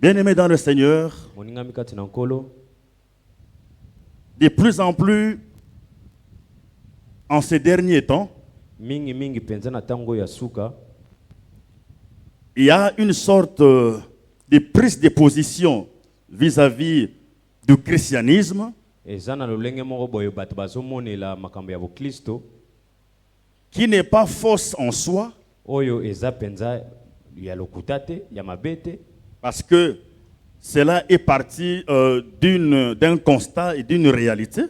Bien-aimés dans le Seigneur, de plus en plus, en ces derniers temps, il y a une sorte de prise de position vis-à-vis du christianisme qui n'est pas fausse en soi, parce que cela est parti d'un constat et d'une réalité.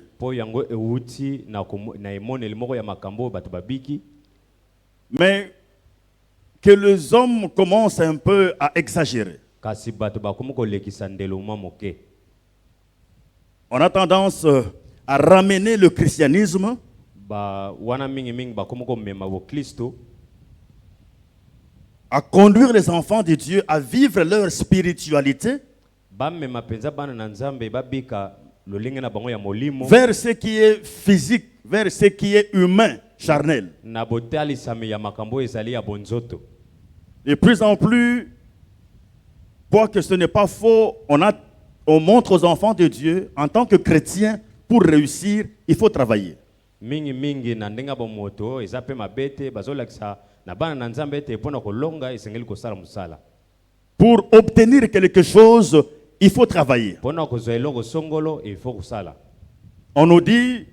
Mais que les hommes commencent un peu à exagérer. On a tendance à ramener le christianisme à conduire les enfants de Dieu à vivre leur spiritualité vers ce qui est physique, vers ce qui est humain, charnel. De plus en plus, quoique ce n'est pas faux, on montre aux enfants de Dieu, en tant que chrétiens, pour réussir, il faut travailler. Pour obtenir quelque chose, il faut travailler. On nous dit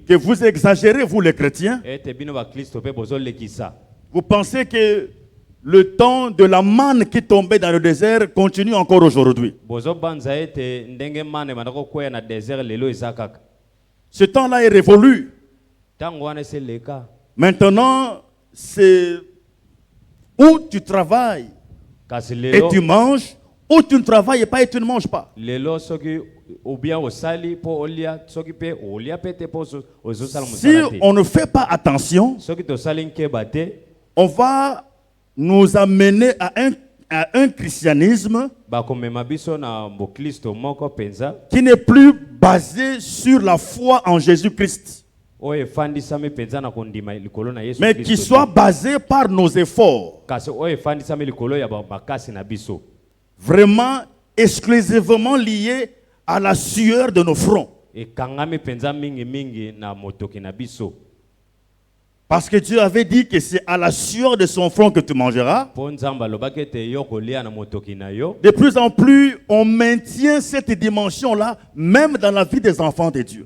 que vous exagérez, vous les chrétiens. Vous pensez que le temps de la manne qui tombait dans le désert continue encore aujourd'hui. Ce temps-là est révolu. Maintenant, c'est où tu travailles et tu manges, ou tu ne travailles pas et tu ne manges pas. Si on ne fait pas attention, on va nous amener à un christianisme qui n'est plus basé sur la foi en Jésus-Christ, mais qui soit basé par nos efforts, vraiment exclusivement lié à la sueur de nos fronts. Parce que Dieu avait dit que c'est à la sueur de son front que tu mangeras. De plus en plus, on maintient cette dimension-là, même dans la vie des enfants de Dieu.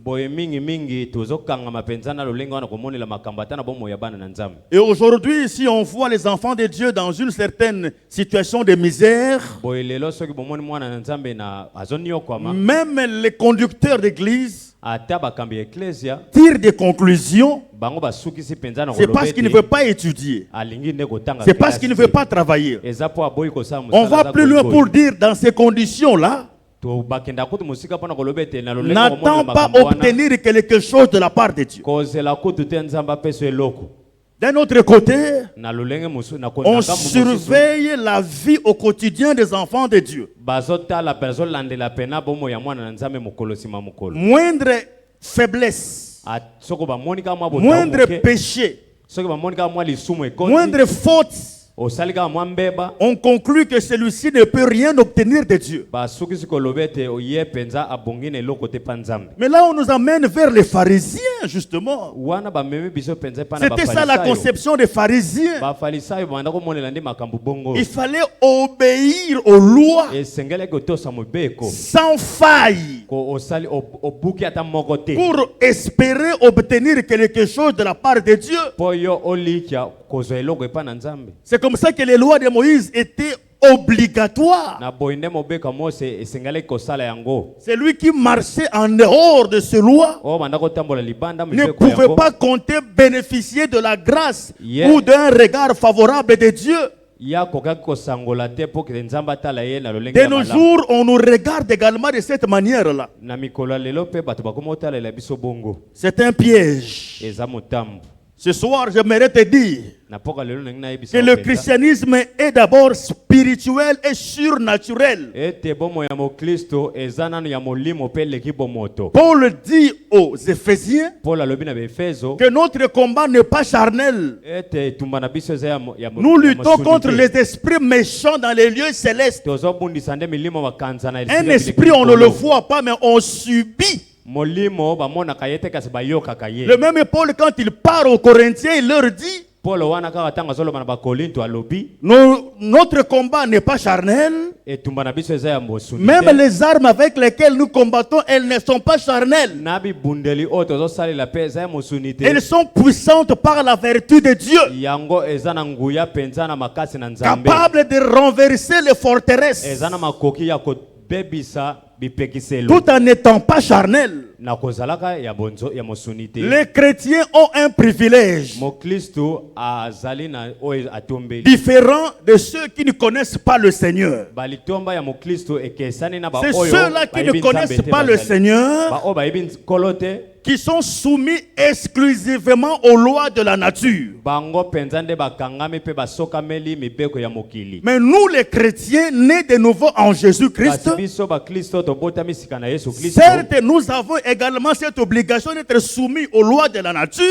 Et aujourd'hui, si on voit les enfants de Dieu dans une certaine situation de misère, même les conducteurs d'église tirent des conclusions. C'est parce qu'il ne veut pas étudier. C'est parce qu'il ne veut pas travailler. On va plus loin pour dire, dans ces conditions-là, n'attends pas obtenir quelque chose de la part de Dieu. D'un autre côté, on surveille la vie au quotidien des enfants de Dieu. Moindre faiblesse, moindre péché, moindre faute, on conclut que celui-ci ne peut rien obtenir de Dieu. Mais là, on nous amène vers les pharisiens, justement. C'était ça la conception des pharisiens. Il fallait obéir aux lois sans faille pour espérer obtenir quelque chose de la part de Dieu. C'est comme ça que les lois de Moïse étaient obligatoires. C'est lui qui marchait en dehors de ces lois ne pouvait pas compter bénéficier de la grâce ou d'un regard favorable de Dieu. De nos jours, on nous regarde également de cette manière-là. C'est un piège. Ce soir, j'aimerais te dire que le christianisme est d'abord spirituel et surnaturel. Paul dit aux Éphésiens que notre combat n'est pas charnel. Nous luttons contre les esprits méchants dans les lieux célestes. Un esprit, on ne le voit pas, mais on subit. Le même Paul, quand il part aux Corinthiens, il leur dit: notre combat n'est pas charnel. Même les armes avec lesquelles nous combattons, elles ne sont pas charnelles. Elles sont puissantes par la vertu de Dieu, capables de renverser les forteresses, tout en n'étant pas charnel. Les chrétiens ont un privilège différent de ceux qui ne connaissent pas le Seigneur. C'est ceux-là qui ne connaissent pas le Seigneur qui sont soumis exclusivement aux lois de la nature. Mais nous les chrétiens nés de nouveau en Jésus-Christ, certes nous avons également cette obligation d'être soumis aux lois de la nature,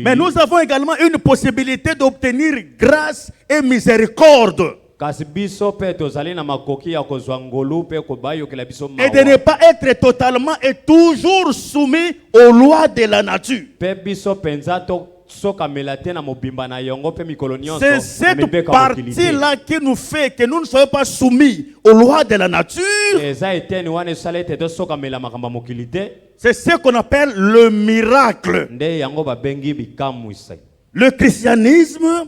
mais nous avons également une possibilité d'obtenir grâce et miséricorde. Et de ne pas être totalement et toujours soumis aux lois de la nature. C'est cette partie-là qui nous fait que nous ne soyons pas soumis aux lois de la nature. C'est ce qu'on appelle le miracle. Le christianisme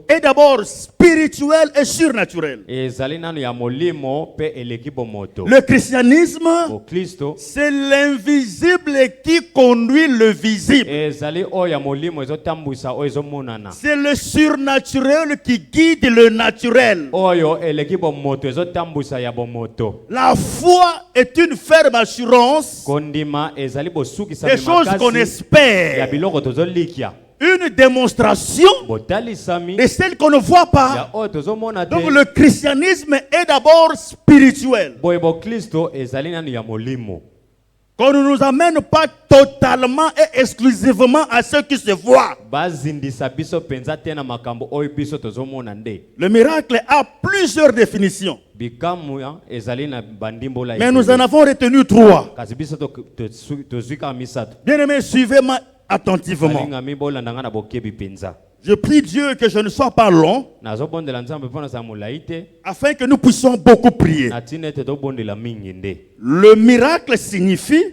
est d'abord spirituel et surnaturel. Le christianisme, c'est l'invisible qui conduit le visible. C'est le surnaturel qui guide le naturel. La foi est une ferme assurance des choses qu'on espère. Une démonstration de celle qu'on ne voit pas. Donc le christianisme est d'abord spirituel. Qu'on ne nous amène pas totalement et exclusivement à ce qui se voit. Le miracle a plusieurs définitions, mais nous en avons retenu 3. Bien-aimés, suivez-moi attentivement. Je prie Dieu que je ne sois pas long, afin que nous puissions beaucoup prier. Le miracle signifie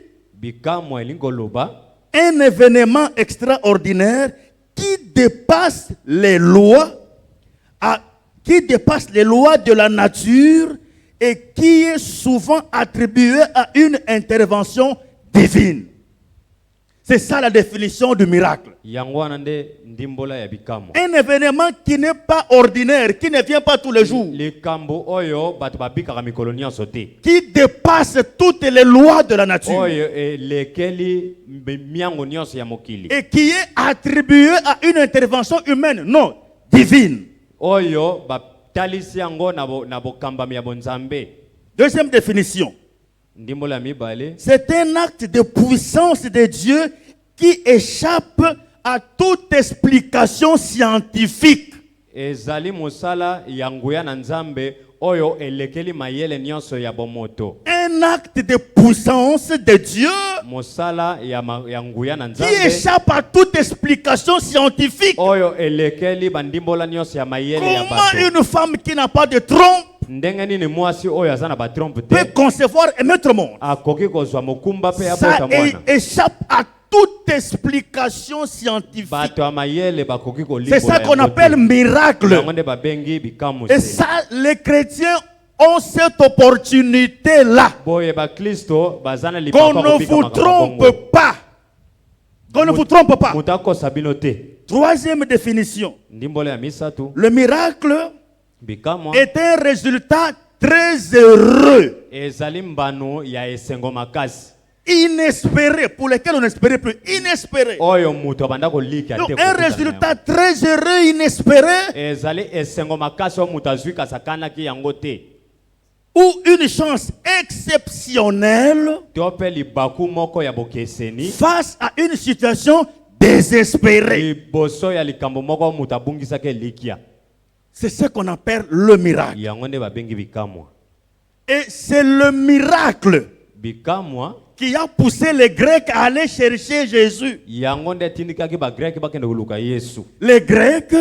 un événement extraordinaire qui dépasse les lois, de la nature et qui est souvent attribué à une intervention divine. C'est ça la définition du miracle. Un événement qui n'est pas ordinaire, qui ne vient pas tous les jours, qui dépasse toutes les lois de la nature et qui est attribué à une intervention humaine, non, divine. Deuxième définition. C'est un acte de puissance de Dieu qui échappe à toute explication scientifique. Un acte de puissance de Dieu qui échappe à toute explication scientifique. Comment une femme qui n'a pas de trompe peut concevoir un autre monde? Ça échappe à toute explication scientifique. C'est ça qu'on appelle miracle. Et ça, les chrétiens ont cette opportunité-là. Qu'on ne vous trompe pas. Qu'on ne vous trompe pas. Troisième définition. Le miracle est un résultat très heureux. inespérés pour lesquels on n'espérait plus. Inespérés. Donc un résultat très heureux, inespéré. Ou une chance exceptionnelle face à une situation désespérée. C'est ce qu'on appelle le miracle. Et c'est le miracle qui a poussé les Grecs à aller chercher Jésus. Les Grecs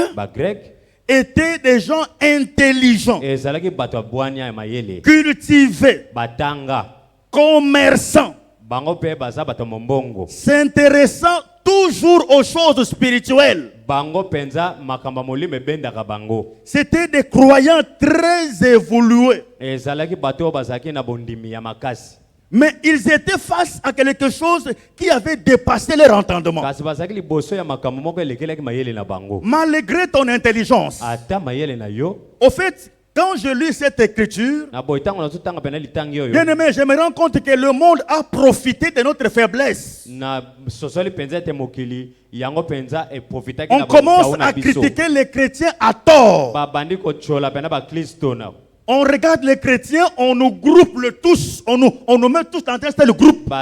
étaient des gens intelligents, cultivés, commerçants, s'intéressant toujours aux choses spirituelles. C'était des croyants très évolués. Mais ils étaient face à quelque chose qui avait dépassé leur entendement. Malgré ton intelligence, au fait, quand je lis cette écriture, bien aimé, je me rends compte que le monde a profité de notre faiblesse. On commence à critiquer les chrétiens à tort. On regarde les chrétiens, on nous groupe tous, on nous met tous dans un seul groupe.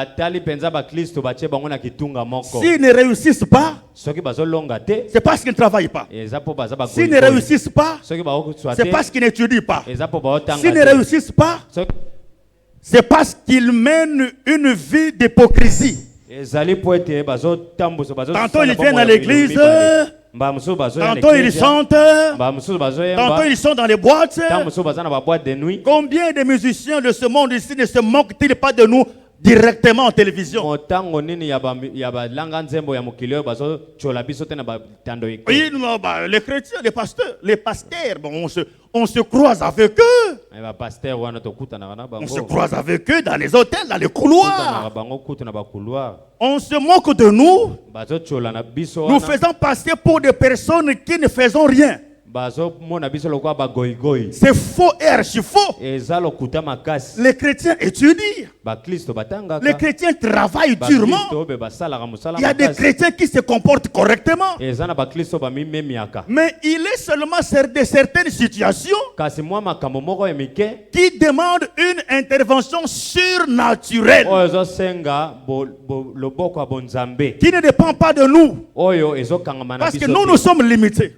S'ils ne réussissent pas, c'est parce qu'ils ne travaillent pas. S'ils ne réussissent pas, c'est parce qu'ils n'étudient pas. S'ils ne réussissent pas, c'est parce qu'ils mènent une vie d'hypocrisie. Tantôt ils viennent à l'église, tantôt ils chantent, tantôt ils sont dans les boîtes. Combien de musiciens de ce monde ici ne se moquent-ils pas de nous directement en télévision? Oui, les chrétiens, les pasteurs, bon, on se croise avec eux. On se croise avec eux dans les hôtels, dans les couloirs. On se moque de nous. Nous faisons passer pour des personnes qui ne faisons rien. C'est faux et archi faux. Les chrétiens étudient. Les chrétiens travaillent durement. Il y a des chrétiens qui se comportent correctement. Mais il est seulement de certaines situations qui demandent une intervention surnaturelle qui ne dépend pas de nous. Parce que nous sommes limités.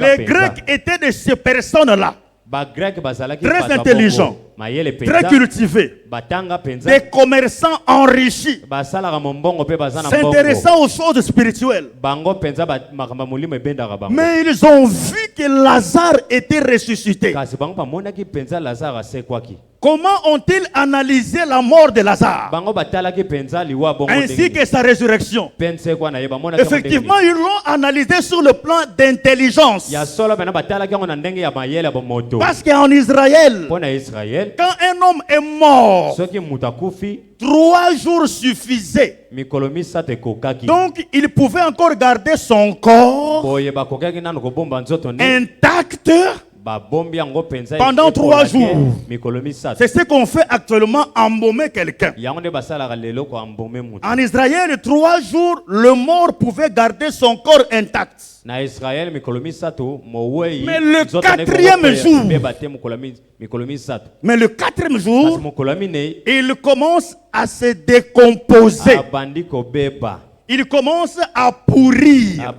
Les Grecs étaient de ces personnes-là, très intelligents, très cultivés, des commerçants enrichis, s'intéressant aux choses spirituelles. Mais ils ont vu que Lazare était ressuscité. Comment ont-ils analysé la mort de Lazare ainsi que sa résurrection? Effectivement, ils l'ont analysé sur le plan d'intelligence. Parce qu'en Israël, quand un homme est mort, 3 jours suffisaient. Donc, il pouvait encore garder son corps intact pendant 3 jours. C'est ce qu'on fait actuellement, embaumer quelqu'un. En Israël, 3 jours, le mort pouvait garder son corps intact. Mais le 4e jour, il commence à se décomposer. Il commence à pourrir.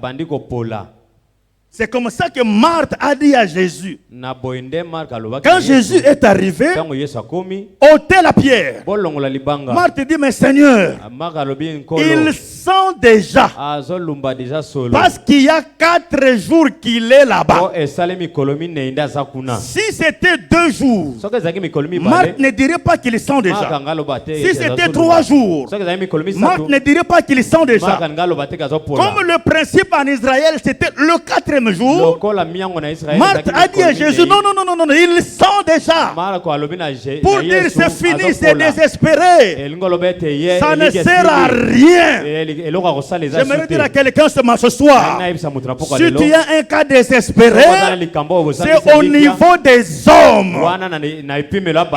C'est comme ça que Marthe a dit à Jésus. Quand Jésus est arrivé, ôtez la pierre. Marthe dit, mais Seigneur, il sent déjà. Parce qu'il y a 4 jours qu'il est là-bas. Si c'était 2 jours, Marthe ne dirait pas qu'il sent déjà. Si c'était 3 jours, Marthe ne dirait pas qu'il sent déjà. Comme le principe en Israël, c'était le 4e jour, Marthe a dit à Jésus, non, il sent déjà. Pour dire c'est fini, c'est désespéré. Ça ne sert à rien. J'aimerais dire à quelqu'un ce soir, si tu as un cas désespéré, c'est au niveau des hommes.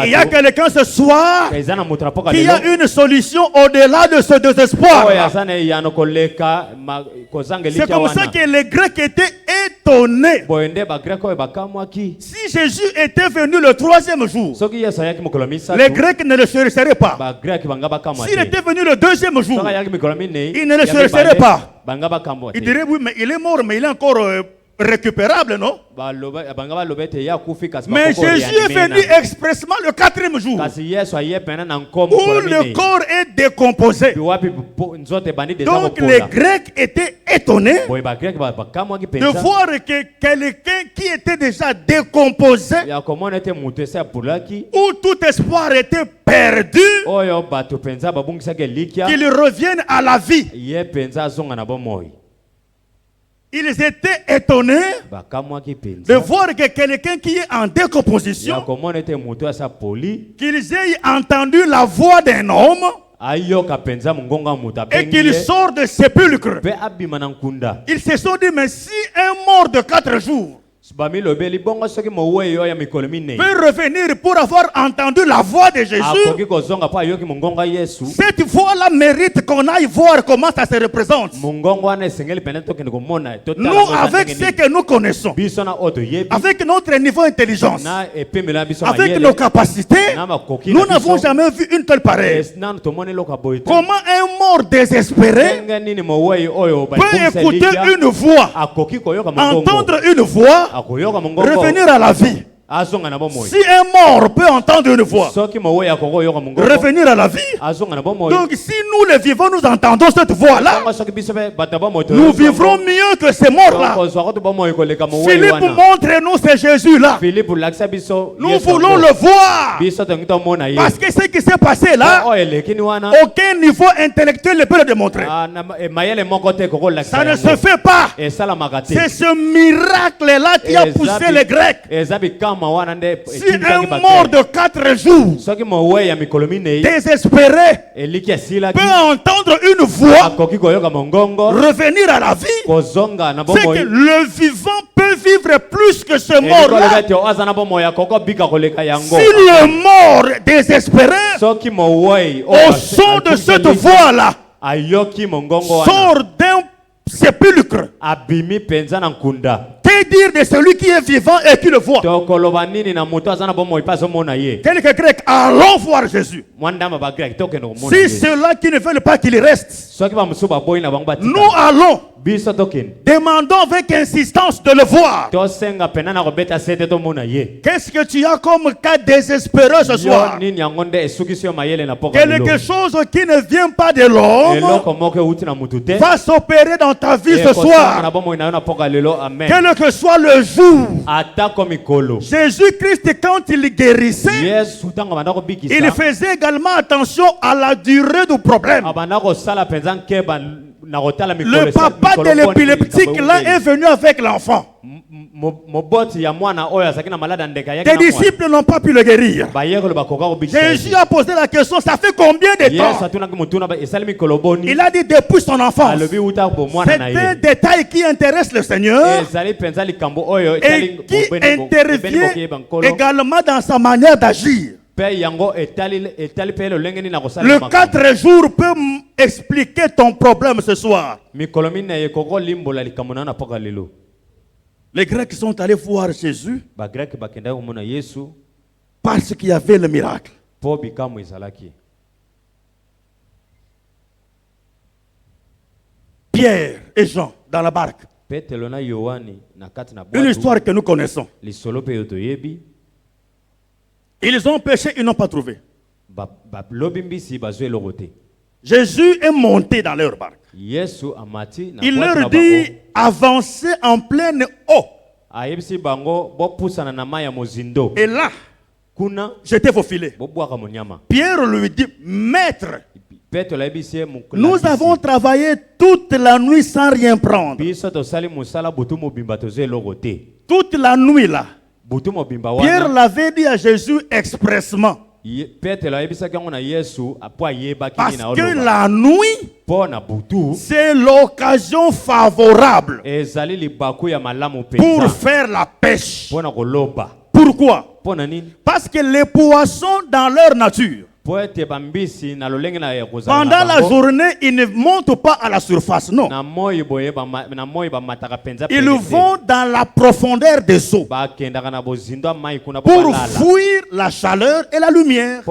Il y a quelqu'un ce soir qui a une solution au-delà de ce désespoir. C'est comme ça que les Grecs étaient étonnés. Si Jésus était venu le 3e jour, les Grecs ne le seraient pas. S'il était venu le 2e jour, il ne le seraient pas. Il dirait oui, mais il est mort, mais il est encore récupérable, non? Mais Jésus est venu expressément le 4e jour, où le corps est décomposé. Donc les Grecs étaient étonnés de voir que quelqu'un qui était déjà décomposé, où tout espoir était perdu, qu'il revienne à la vie. Ils étaient étonnés de voir que quelqu'un qui est en décomposition, qu'ils aient entendu la voix d'un homme et qu'il sort de sépulcre. Ils se sont dit, mais si un mort de 4 jours peut revenir pour avoir entendu la voix de Jésus, cette voix-là mérite qu'on aille voir comment ça se représente. Nous, avec ce que nous connaissons, avec notre niveau d'intelligence, avec nos capacités, nous n'avons jamais vu une telle pareille. Comment un mort désespéré peut écouter une voix, entendre une voix, revenir à la vie? Si un mort peut entendre une voix, revenir à la vie, donc si nous les vivants, nous entendons cette voix-là, nous vivrons mieux que ces morts-là. Philippe, montre-nous ce Jésus-là. Nous voulons le voir. Parce que ce qui s'est passé là, aucun niveau intellectuel ne peut le démontrer. Ça ne se fait pas. C'est ce miracle-là qui a poussé les Grecs. Si un mort de 4 jours, désespéré, peut entendre une voix, revenir à la vie, c'est que le vivant peut vivre plus que ce mort-là. Si le mort désespéré, au son de cette voix-là, sort d'un sépulcre, que dire de celui qui est vivant et qui le voit? Quelques Grecs, allons voir Jésus. Si ceux-là qui ne veulent pas qu'il reste, nous allons. Demandons avec insistance de le voir. Qu'est-ce que tu as comme cas désespéré ce soir? Quelque chose qui ne vient pas de l'homme va s'opérer dans ta vie ce soir. Quel que soit le jour. Jésus-Christ, quand il guérissait, il faisait également attention à la durée du problème. Le papa de l'épileptique là est venu avec l'enfant. Les disciples n'ont pas pu le guérir. Jésus a posé la question, ça fait combien de temps? Il a dit depuis son enfance. C'est un détail qui intéresse le Seigneur et qui intervient également dans sa manière d'agir. Le 4 jours peut expliquer ton problème ce soir. Les Grecs sont allés voir Jésus parce qu'il y avait le miracle. Pierre et Jean dans la barque. Une histoire que nous connaissons. Ils ont pêché, ils n'ont pas trouvé. Jésus est monté dans leur barque. Il leur dit, avancez en pleine eau. Et là, jetez vos filets. Pierre lui dit, Maître, nous avons travaillé toute la nuit sans rien prendre. Toute la nuit là. Pierre l'avait dit à Jésus expressement. Parce que la nuit, c'est l'occasion favorable pour faire la pêche. Pourquoi? Parce que les poissons, dans leur nature, pendant la journée, ils ne montent pas à la surface, non. Ils vont dans la profondeur des eaux pour fuir la chaleur et la lumière.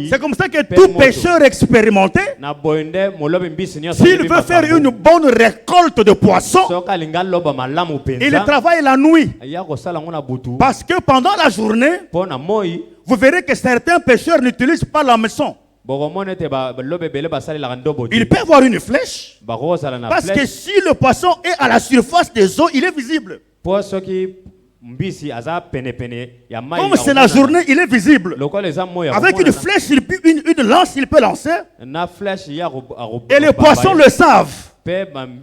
C'est comme ça que tout pêcheur expérimenté, s'il veut faire une bonne récolte de poissons, il travaille la nuit. Parce que pendant la journée, vous verrez que certains pêcheurs n'utilisent pas la maison. Il peut avoir une flèche. Parce que si le poisson est à la surface des eaux, il est visible. Comme c'est la journée, il est visible. Avec une flèche, une lance, il peut lancer. Et les poissons le savent. C'est comme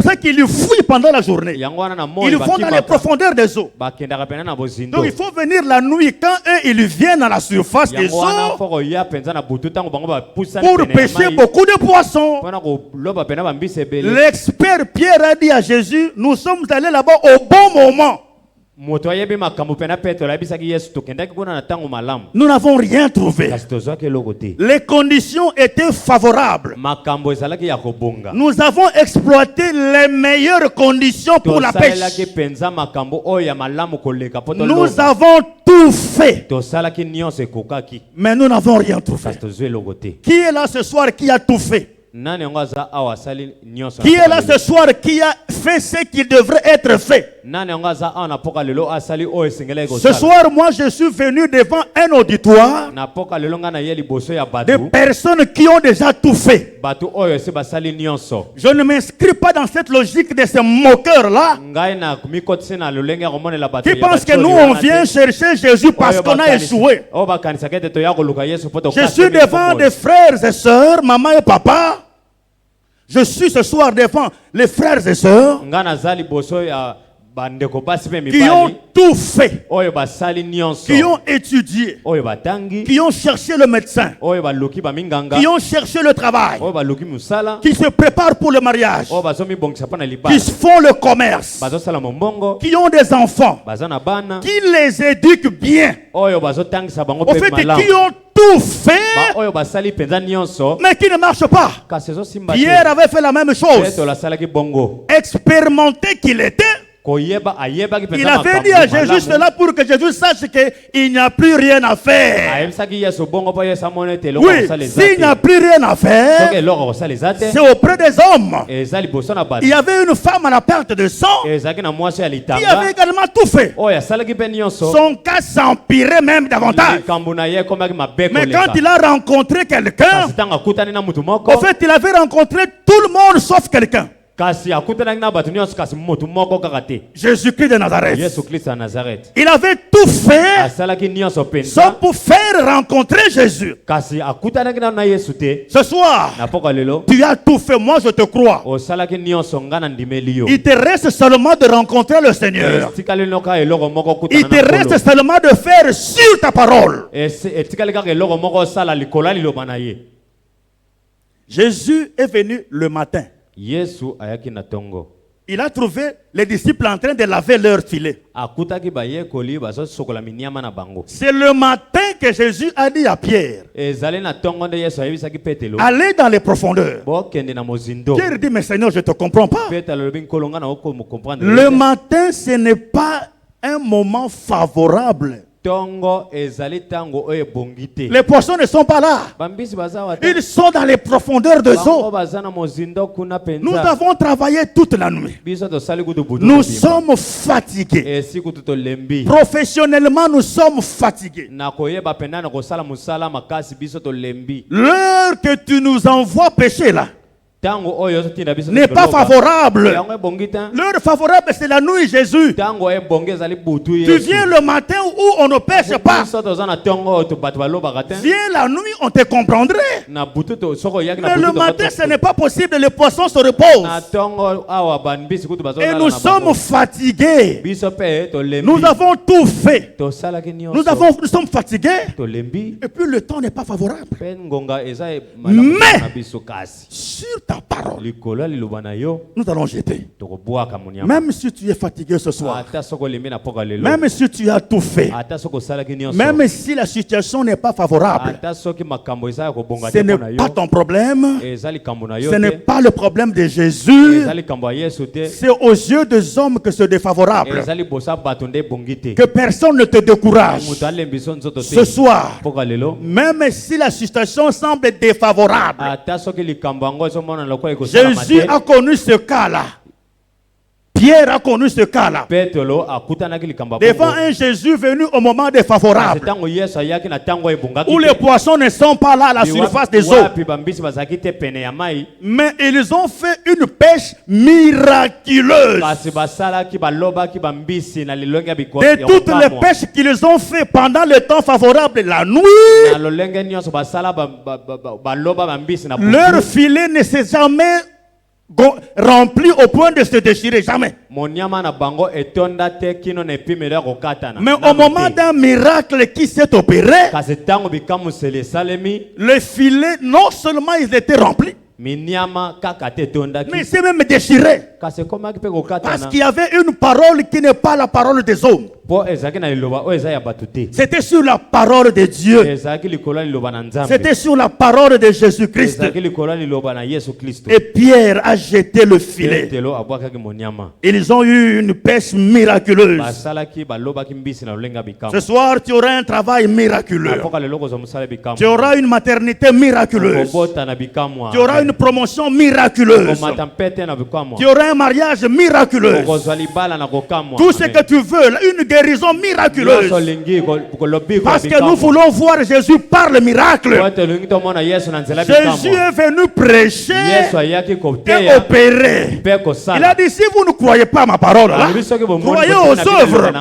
ça qu'ils fouillent pendant la journée. Ils vont dans les profondeurs des eaux. Donc il faut venir la nuit quand eux ils viennent à la surface des eaux pour pêcher beaucoup de poissons. L'expert Pierre a dit à Jésus, nous sommes allés là-bas au bon moment. Nous n'avons rien trouvé. Les conditions étaient favorables. Nous avons exploité les meilleures conditions pour la pêche. Nous avons tout fait. Mais nous n'avons rien trouvé. Qui est là ce soir qui a tout fait? Qui est là ce soir qui a fait ce qui devrait être fait? Ce soir, moi je suis venu devant un auditoire de personnes qui ont déjà tout fait. Je ne m'inscris pas dans cette logique de ces moqueurs-là qui pensent que nous on vient chercher Jésus parce qu'on a échoué. Je suis devant des frères et sœurs, maman et papa. Je suis ce soir devant les frères et sœurs qui ont tout fait, qui ont étudié, qui ont cherché le médecin, qui ont cherché le travail, qui se préparent pour le mariage, qui font le commerce, qui ont des enfants, qui les éduquent bien, au fait, qui ont tout fait, mais qui ne marche pas. Pierre avait fait la même chose. Expérimenté qu'il était, il avait dit à Jésus cela pour que Jésus sache qu'il n'y a plus rien à faire. Oui, s'il n'y a plus rien à faire, c'est auprès des hommes. Il y avait une femme à la perte de sang qui avait également tout fait. Son cas s'empirait même davantage. Mais quand il a rencontré quelqu'un, en fait, il avait rencontré tout le monde sauf quelqu'un. Jésus-Christ de Nazareth. Il avait tout fait sauf pour faire rencontrer Jésus. Ce soir, tu as tout fait, moi je te crois. Il te reste seulement de rencontrer le Seigneur. Il te reste seulement de faire sur ta parole. Jésus est venu le matin. Il a trouvé les disciples en train de laver leurs filets. C'est le matin que Jésus a dit à Pierre, allez dans les profondeurs. Pierre dit, mais Seigneur, je ne te comprends pas. Le matin, ce n'est pas un moment favorable. Les poissons ne sont pas là. Ils sont dans les profondeurs de eau. Nous avons travaillé toute la nuit. Nous sommes fatigués. Professionnellement, nous sommes fatigués. L'heure que tu nous envoies pécher là, n'est pas favorable. L'heure favorable, c'est la nuit, Jésus. Tu viens le matin où on ne pêche pas. Viens la nuit, on te comprendrait. Mais le matin, ce n'est pas possible, les poissons se reposent. Et nous sommes fatigués. Nous avons tout fait. Nous sommes fatigués. Et puis le temps n'est pas favorable. Mais sur ta parole, nous allons jeter. Même si tu es fatigué ce soir, même si tu as tout fait, même si la situation n'est pas favorable, ce n'est pas ton problème, ce n'est pas le problème de Jésus, c'est aux yeux des hommes que c'est défavorable. Que personne ne te décourage ce soir, même si la situation semble défavorable. Jésus a connu ce cas-là. Pierre a connu ce cas-là. Devant un Jésus venu au moment défavorable, où les poissons ne sont pas là à la surface des eaux. Mais ils ont fait une pêche miraculeuse. De toutes les pêches qu'ils ont fait pendant le temps favorable, la nuit, leur filet ne s'est jamais rempli au point de se déchirer, jamais. Mais au moment d'un miracle qui s'est opéré, le filet, non seulement ils étaient remplis, mais c'est même déchiré. Parce qu'il y avait une parole qui n'est pas la parole des hommes. C'était sur la parole de Dieu. C'était sur la parole de Jésus-Christ. Et Pierre a jeté le filet. Ils ont eu une pêche miraculeuse. Ce soir, tu auras un travail miraculeux. Tu auras une maternité miraculeuse. Tu auras une promotion miraculeuse. Tu auras un mariage miraculeux. Tout ce que tu veux, une guérison miraculeuse. Parce que nous voulons voir Jésus par le miracle. Jésus est venu prêcher et opérer. Il a dit, si vous ne croyez pas à ma parole, là, croyez aux œuvres.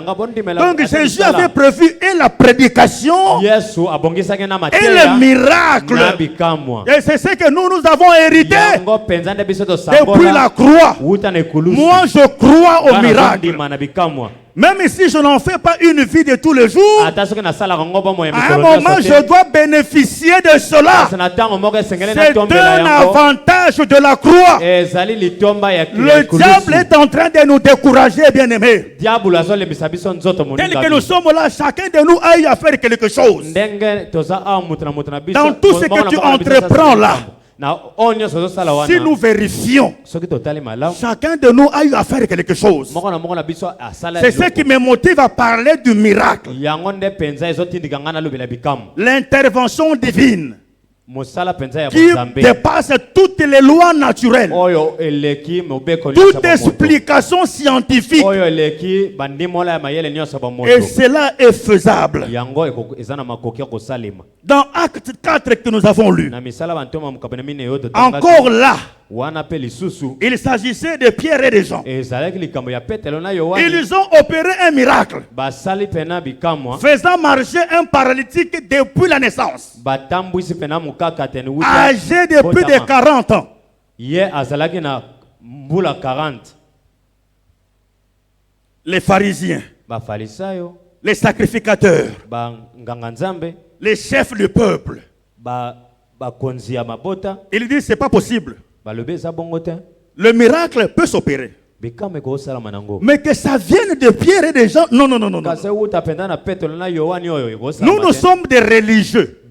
Donc Jésus avait prévu et la prédication et le miracle. Et c'est ce que nous avons hérité depuis la croix. Moi, je crois au miracle. Même si je n'en fais pas une vie de tous les jours, à un moment, je dois bénéficier de cela. C'est un avantage de la croix. Le diable est en train de nous décourager, bien-aimés. Tel que nous sommes là, chacun de nous a eu à faire quelque chose. Dans tout ce que tu entreprends là, si nous vérifions, chacun de nous a eu à faire quelque chose. C'est ce qui me motive à parler du miracle. L'intervention divine qui dépasse toutes les lois naturelles, toute explication scientifique. Et cela est faisable. Dans Acte 4 que nous avons lu, encore là, il s'agissait de Pierre et de Jean. Ils ont opéré un miracle, faisant marcher un paralytique depuis la naissance, âgé de plus de 40 ans. Les pharisiens, les sacrificateurs, les chefs du peuple, ils disent c'est pas possible. Le miracle peut s'opérer, mais que ça vienne de Pierre et des gens, non. Nous sommes des religieux.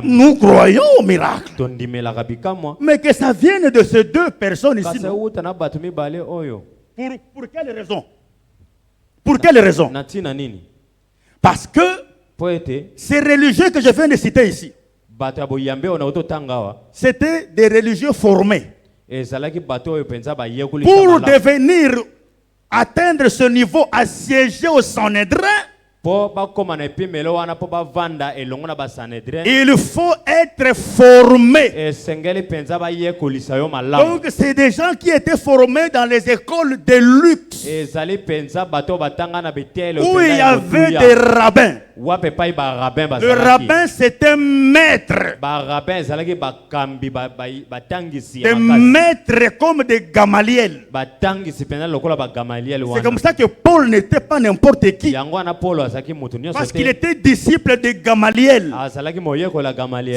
Nous croyons au miracle, mais que ça vienne de ces deux personnes ici. Pour quelle raison? Pour quelle raison? Parce que ces religieux que je viens de citer ici, c'était des religieux formés pour devenir, atteindre ce niveau, assiégé au Sanhédrin. Il faut être formé. Donc c'est des gens qui étaient formés dans les écoles de luxe où il y avait des rabbins. Le rabbin c'est un maître. Des maîtres comme des Gamaliel. C'est comme ça que Paul n'était pas n'importe qui. Parce qu'il était disciple de Gamaliel.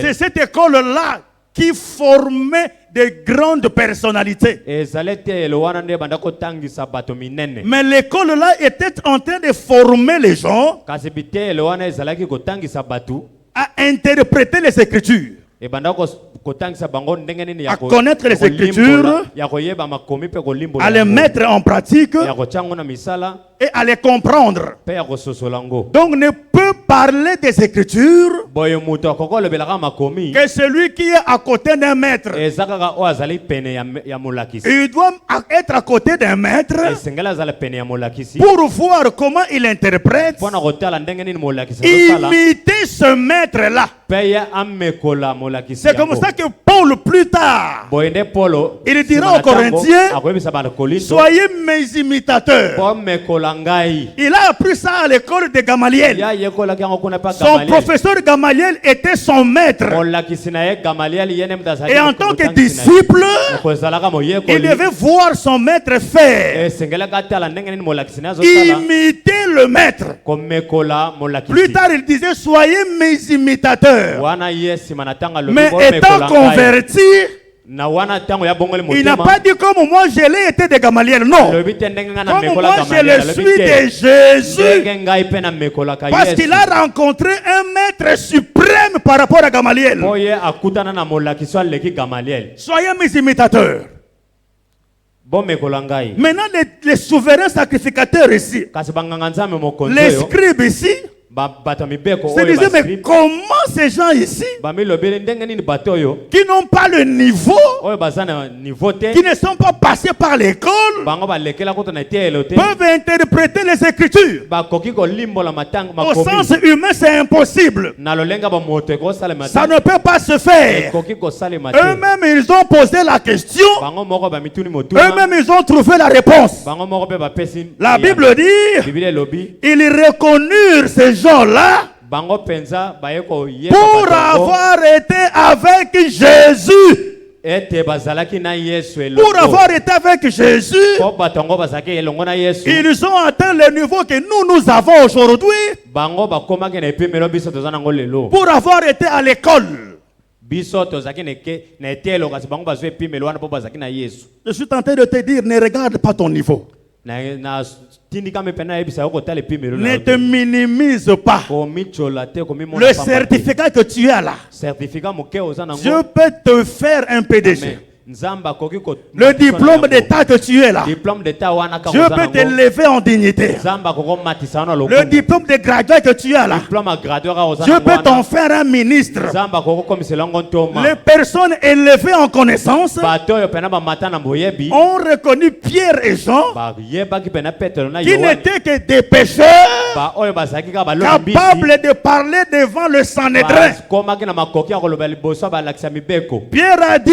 C'est cette école-là qui formait de grandes personnalités. Mais l'école-là était en train de former les gens à interpréter les Écritures, à connaître les Écritures, à les mettre en pratique et à les comprendre. Donc ne peut parler des Écritures que celui qui est à côté d'un maître. Il doit être à côté d'un maître pour voir comment il interprète, imiter ce maître-là. C'est comme ça que Paul plus tard, il dira aux Corinthiens, soyez mes imitateurs. Il a appris ça à l'école de Gamaliel. Son professeur Gamaliel était son maître. Et en tant que disciple, il devait voir son maître faire, imiter le maître. Plus tard, il disait, soyez mes imitateurs. Mais étant converti, il n'a pas dit comme moi je l'ai été de Gamaliel, non. Comme moi je le suis de Jésus. Parce qu'il a rencontré un maître suprême par rapport à Gamaliel. Soyez mes imitateurs. Maintenant les souverains sacrificateurs ici, les scribes ici, se disaient, mais comment ces gens ici qui n'ont pas le niveau, qui ne sont pas passés par l'école, peuvent interpréter les Écritures? Au sens humain, c'est impossible. Ça ne peut pas se faire. Eux-mêmes, ils ont posé la question. Eux-mêmes, ils ont trouvé la réponse. La Bible dit, ils reconnurent ces gens-là pour avoir été avec Jésus. Pour avoir été avec Jésus, ils ont atteint le niveau que nous avons aujourd'hui. Pour avoir été à l'école. Je suis tenté de te dire, ne regarde pas ton niveau. Ne te minimise pas. Le certificat que tu as là, Dieu peut te faire un PDG. Le diplôme d'état que tu es là, Dieu peut t'élever en dignité. Le diplôme de graduat que tu as là, Dieu peut t'en faire un ministre. Les personnes élevées en connaissance ont reconnu Pierre et Jean, qui n'étaient que des pécheurs capables de parler devant le Sanhédrin. Pierre a dit,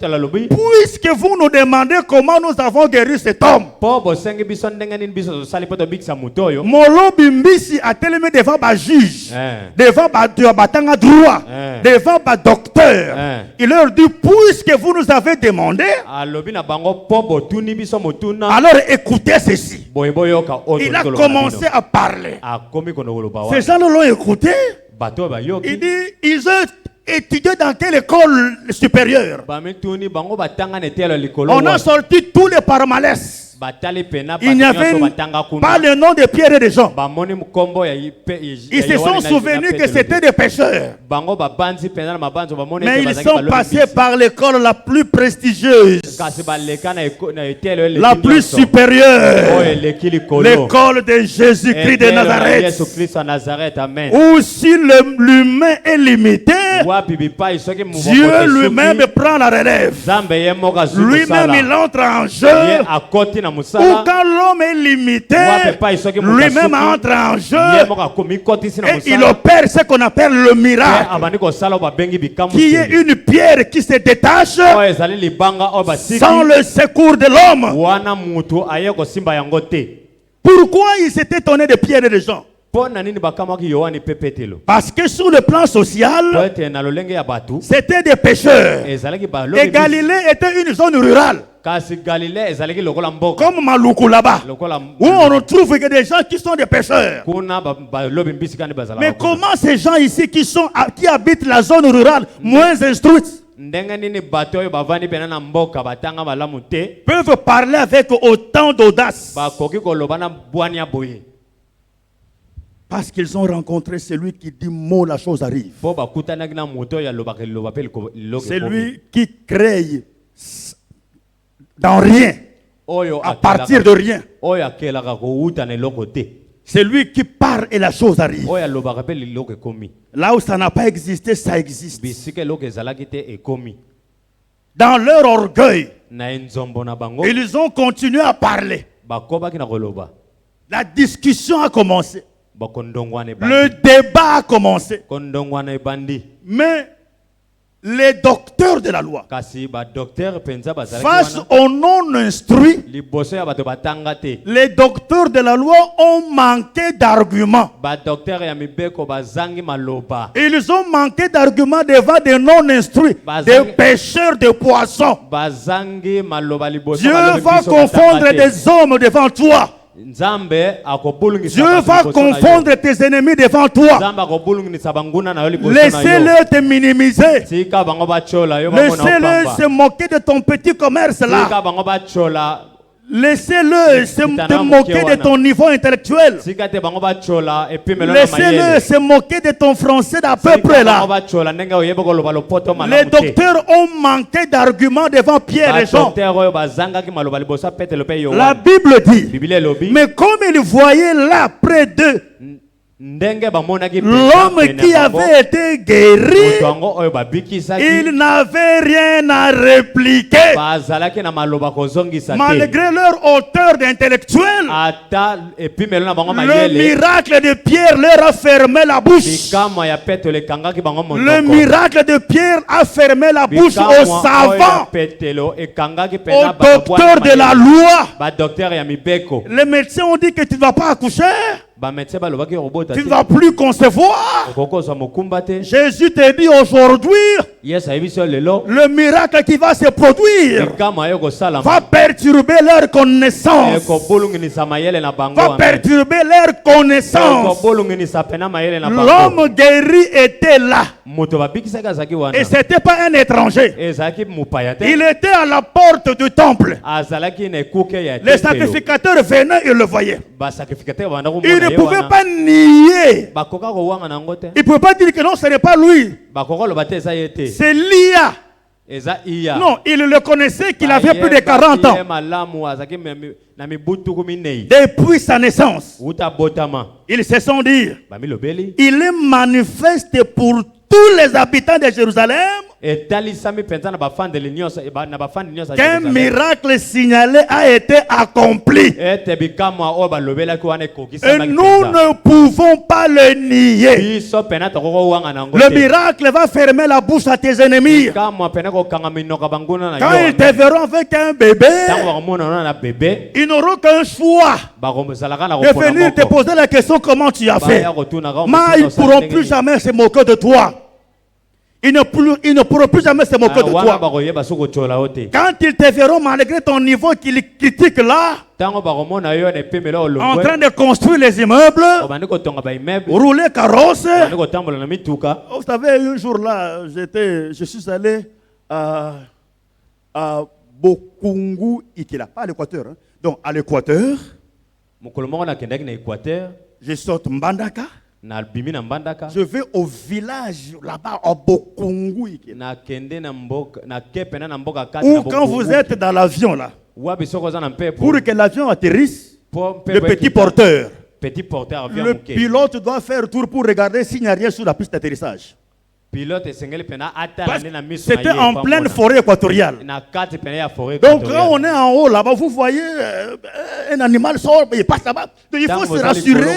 puisque vous nous demandez comment nous avons guéri cet homme, Molo Bimbisi a tellement devant ma juge, devant ma droit, devant ma docteur. Il leur dit, puisque vous nous avez demandé, alors écoutez ceci. Il a commencé à parler. Ces gens l'ont écouté. Il dit, ils ont étudié dans quelle école supérieure? On a sorti tous les palmarès. Il n'y avait pas le nom de Pierre et de Jean. Ils se sont souvenus que c'était des pécheurs. Mais ils sont passés par l'école la plus prestigieuse, la plus supérieure, l'école de Jésus-Christ de Nazareth. Où si l'humain est limité, Dieu lui-même prend la relève. Lui-même il entre en jeu. Ou quand l'homme est limité, lui-même entre en jeu. Et il opère ce qu'on appelle le miracle, qui est une pierre qui se détache sans le secours de l'homme. Pourquoi il s'est étonné de Pierre et de Jean? Parce que sur le plan social, c'était des pêcheurs. Et Galilée était une zone rurale. Comme Maluku là-bas, où on retrouve que des gens qui sont des pêcheurs. Mais comment ces gens ici qui habitent la zone rurale, moins instruite, peuvent parler avec autant d'audace? Parce qu'ils ont rencontré celui qui dit mot, la chose arrive. Celui qui crée dans rien, à partir de rien. Celui qui parle et la chose arrive. Là où ça n'a pas existé, ça existe. Dans leur orgueil, ils ont continué à parler. La discussion a commencé. Le débat a commencé. Mais les docteurs de la loi, face aux non-instruits, les docteurs de la loi ont manqué d'arguments. Ils ont manqué d'arguments devant des non-instruits, des pêcheurs de poissons. Dieu va confondre des hommes devant toi. Dieu va confondre tes ennemis devant toi. Laissez-le te minimiser. Laissez-le se moquer de ton petit commerce là. Laissez-le se moquer de ton niveau intellectuel. Laissez-le se moquer de ton français d'à peu près là. Les docteurs ont manqué d'arguments devant Pierre et Jean. La Bible dit, mais comme ils voyaient là près d'eux l'homme qui avait été guéri, il n'avait rien à répliquer. Malgré leur hauteur d'intellectuel, le miracle de Pierre leur a fermé la bouche. Le miracle de Pierre a fermé la bouche aux savants, aux docteurs de la loi. Les médecins ont dit que tu ne vas pas accoucher. Tu ne vas plus concevoir. Jésus te dit aujourd'hui, le miracle qui va se produire va perturber leur connaissance. Va perturber leur connaissance. L'homme guéri était là. Et ce n'était pas un étranger. Il était à la porte du temple. Les sacrificateurs venaient et le voyaient. Il ne pouvait pas nier. Il ne pouvait pas dire que non, ce n'est pas lui. C'est Lia. Non, il le connaissait qu'il avait plus de 40 ans. Depuis sa naissance. Ils se sont dit, il est manifeste pour tous les habitants de Jérusalem qu'un miracle signalé a été accompli. Et nous ne pouvons pas le nier. Le miracle va fermer la bouche à tes ennemis. Quand ils te verront avec un bébé, ils n'auront qu'un choix de venir te poser la question comment tu as fait. Mais ils ne pourront plus jamais se moquer de toi. Ils ne pourront plus jamais se moquer de toi. Quand ils te verront malgré ton niveau qu'ils critiquent là, en train de construire les immeubles, rouler carrosse. Vous savez, un jour là, je suis allé à Bokungu Ikela, pas à l'Équateur. Hein. Donc à l'Équateur, je sors Mbandaka. Je vais au village là-bas à Bokungu. Ou quand vous êtes dans l'avion là, pour que l'avion atterrisse, le petit porteur, le pilote doit faire tour pour regarder s'il n'y a rien sur la piste d'atterrissage. C'était en pleine forêt équatoriale. Donc quand on est en haut là-bas, vous voyez un animal sort, il passe là-bas. Donc il faut se rassurer.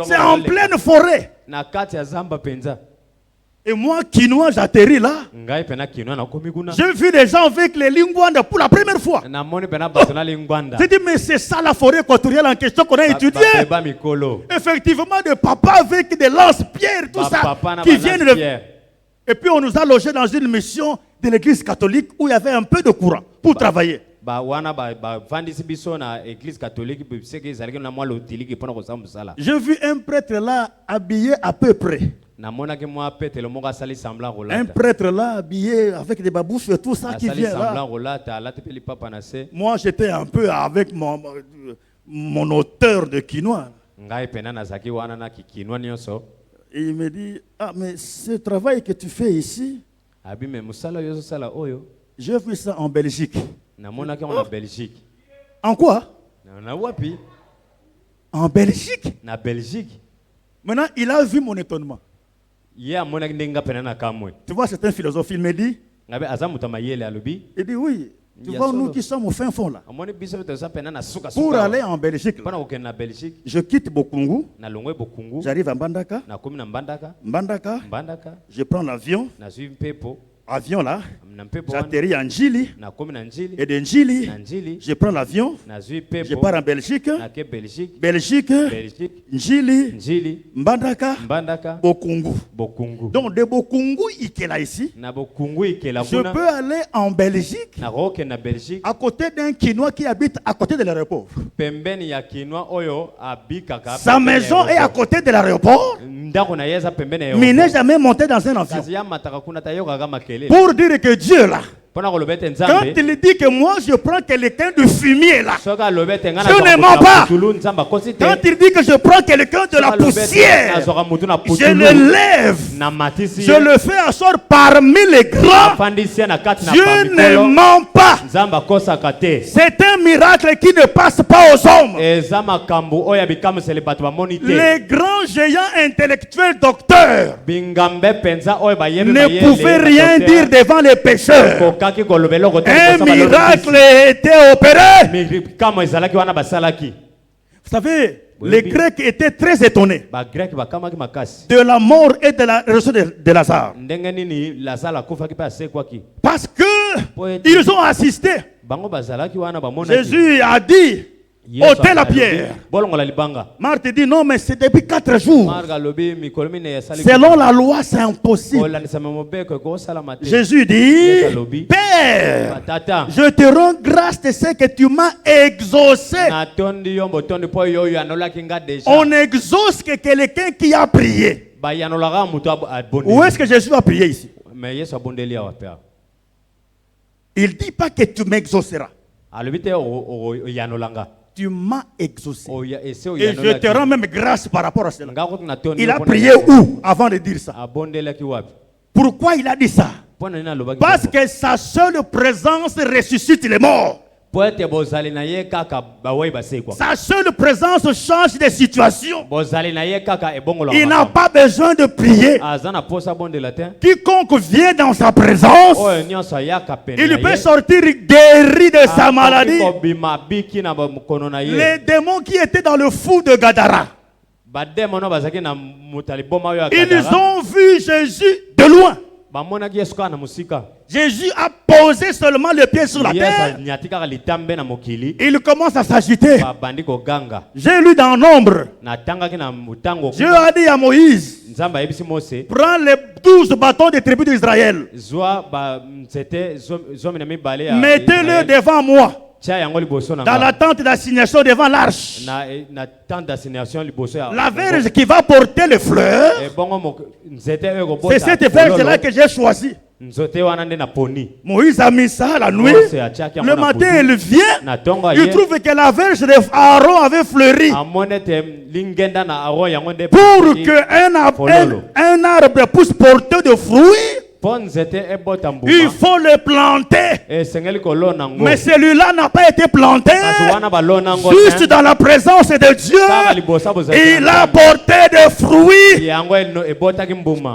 C'est en pleine forêt. Et moi, quinoa, j'atterris là. J'ai vu des gens avec les lingwanda pour la première fois. J'ai dit, mais c'est ça la forêt équatoriale en question qu'on a étudiée. Effectivement, des papas avec des lance-pierres, tout ça, qui viennent de... Et puis on nous a logés dans une mission de l'église catholique où il y avait un peu de courant pour travailler. J'ai vu un prêtre là habillé à peu près. Un prêtre là habillé avec des babouches et tout ça qui vient là. Moi j'étais un peu avec mon auteur de quinoa. Et il me dit, ah mais ce travail que tu fais ici, j'ai vu ça en Belgique. Oh. En quoi? En Belgique. Maintenant il a vu mon étonnement. Tu vois, c'est un philosophe, il me dit, il dit oui, tu vois, nous qui sommes au fin fond là, pour aller en Belgique, là, je quitte Bokungu, j'arrive à Mbandaka, je prends l'avion, avion là, j'atterris en Njili, et de Njili, je prends l'avion, je pars en Belgique, Njili, Mbandaka, Bokungu. Donc de Bokungu, il est là ici. Je peux aller en Belgique, à côté d'un Quinois qui habite à côté de l'aéroport. Sa maison est à côté de l'aéroport. Mais il n'est jamais monté dans un avion. Pour dire que Dieu là, quand il dit que moi je prends quelqu'un de fumier là, je ne mens pas. Quand il dit que je prends quelqu'un de la poussière, je le lève, je le fais asseoir parmi les grands. Dieu ne ment pas. C'est un miracle qui ne passe pas aux hommes. Les grands géants intellectuels docteurs ne pouvaient rien dire devant les pécheurs. Un miracle était opéré. Vous savez, les Grecs étaient très étonnés de la mort et de la résurrection de Lazare. Parce qu'ils ont assisté. Jésus a dit, ôtez la pierre. Marthe dit non, mais c'est depuis 4 jours. Selon la loi, c'est impossible. Jésus dit, Père, je te rends grâce de ce que tu m'as exaucé. On exauce que quelqu'un qui a prié. Où est-ce que Jésus a prié ici? Il ne dit pas que tu m'exauceras. Tu m'as exaucé. Et je te rends même grâce par rapport à cela. Il a prié où avant de dire ça? Pourquoi il a dit ça? Parce que sa seule présence ressuscite les morts. Sa seule présence change de situation. Il n'a pas besoin de prier. Quiconque vient dans sa présence, il peut sortir guéri de sa maladie. Les démons qui étaient dans le fou de Gadara, ils ont vu Jésus de loin. Jésus a posé seulement le pied sur la terre. Il commence à s'agiter. J'ai lu dans Nombre. Dieu a dit à Moïse, prends les 12 bâtons des tribus d'Israël. Mettez-le devant moi. Dans la tente d'assignation devant l'arche. La verge qui va porter les fleurs, c'est cette verge-là que j'ai choisie. Moïse a mis ça la nuit. Le matin, il vient. Il trouve que la verge d'Aaron avait fleuri. Pour qu'un arbre puisse porter de fruits, Il faut le planter. Mais celui-là n'a pas été planté. Juste dans la présence de Dieu, il a porté des fruits.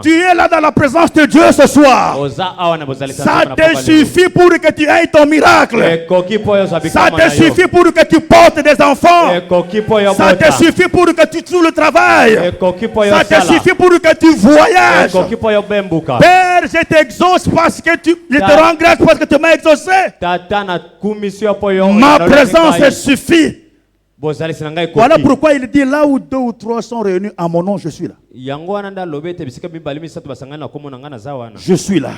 Tu es là dans la présence de Dieu ce soir. Ça te suffit pour que tu aies ton miracle. Ça te suffit pour que tu portes des enfants. Ça te suffit pour que tu trouves le travail. Ça te suffit pour que tu voyages. Père, je t'exauce parce que je te rends grâce parce que tu m'as exaucé. Ma présence suffit. Voilà pourquoi il dit là où 2 ou 3 sont réunis à mon nom, je suis là. Je suis là.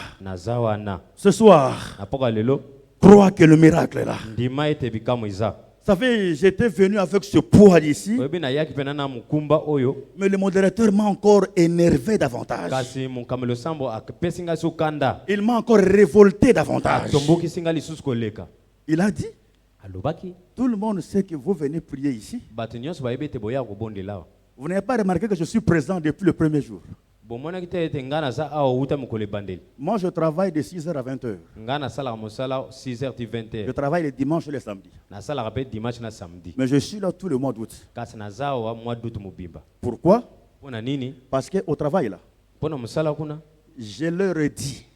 Ce soir, crois que le miracle est là. Vous savez, j'étais venu avec ce poids ici, mais le modérateur m'a encore énervé davantage. Il m'a encore révolté davantage. Il a dit, tout le monde sait que vous venez prier ici. Vous n'avez pas remarqué que je suis présent depuis le premier jour. Moi, je travaille de 6h à 20h. Je travaille les dimanches et les samedis. Mais je suis là tout le mois d'août. Pourquoi? Parce qu'au travail, là, je leur ai dit,